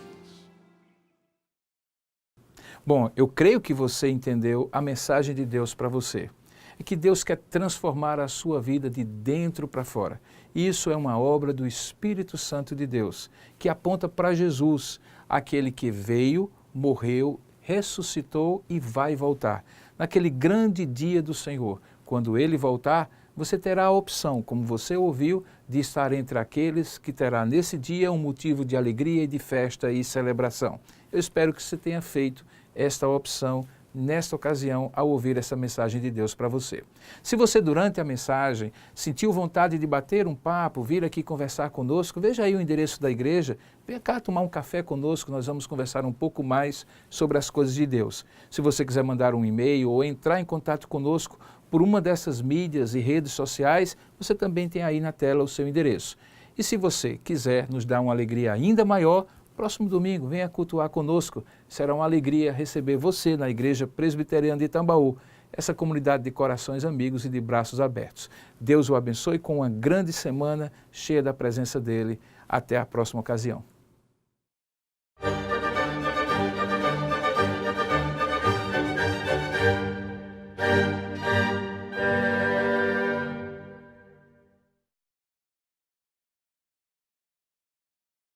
Bom, eu creio que você entendeu a mensagem de Deus para você. É que Deus quer transformar a sua vida de dentro para fora. Isso é uma obra do Espírito Santo de Deus, que aponta para Jesus, aquele que veio, morreu, ressuscitou e vai voltar. Naquele grande dia do Senhor, quando Ele voltar, você terá a opção, como você ouviu, de estar entre aqueles que terá nesse dia um motivo de alegria e de festa e celebração. Eu espero que você tenha feito esta opção nesta ocasião, ao ouvir essa mensagem de Deus para você. Se você, durante a mensagem, sentiu vontade de bater um papo, vir aqui conversar conosco, veja aí o endereço da igreja, venha cá tomar um café conosco, nós vamos conversar um pouco mais sobre as coisas de Deus. Se você quiser mandar um e-mail ou entrar em contato conosco por uma dessas mídias e redes sociais, você também tem aí na tela o seu endereço. E se você quiser nos dar uma alegria ainda maior, próximo domingo, venha cultuar conosco. Será uma alegria receber você na Igreja Presbiteriana de Tambaú, essa comunidade de corações amigos e de braços abertos. Deus o abençoe com uma grande semana cheia da presença dEle. Até a próxima ocasião.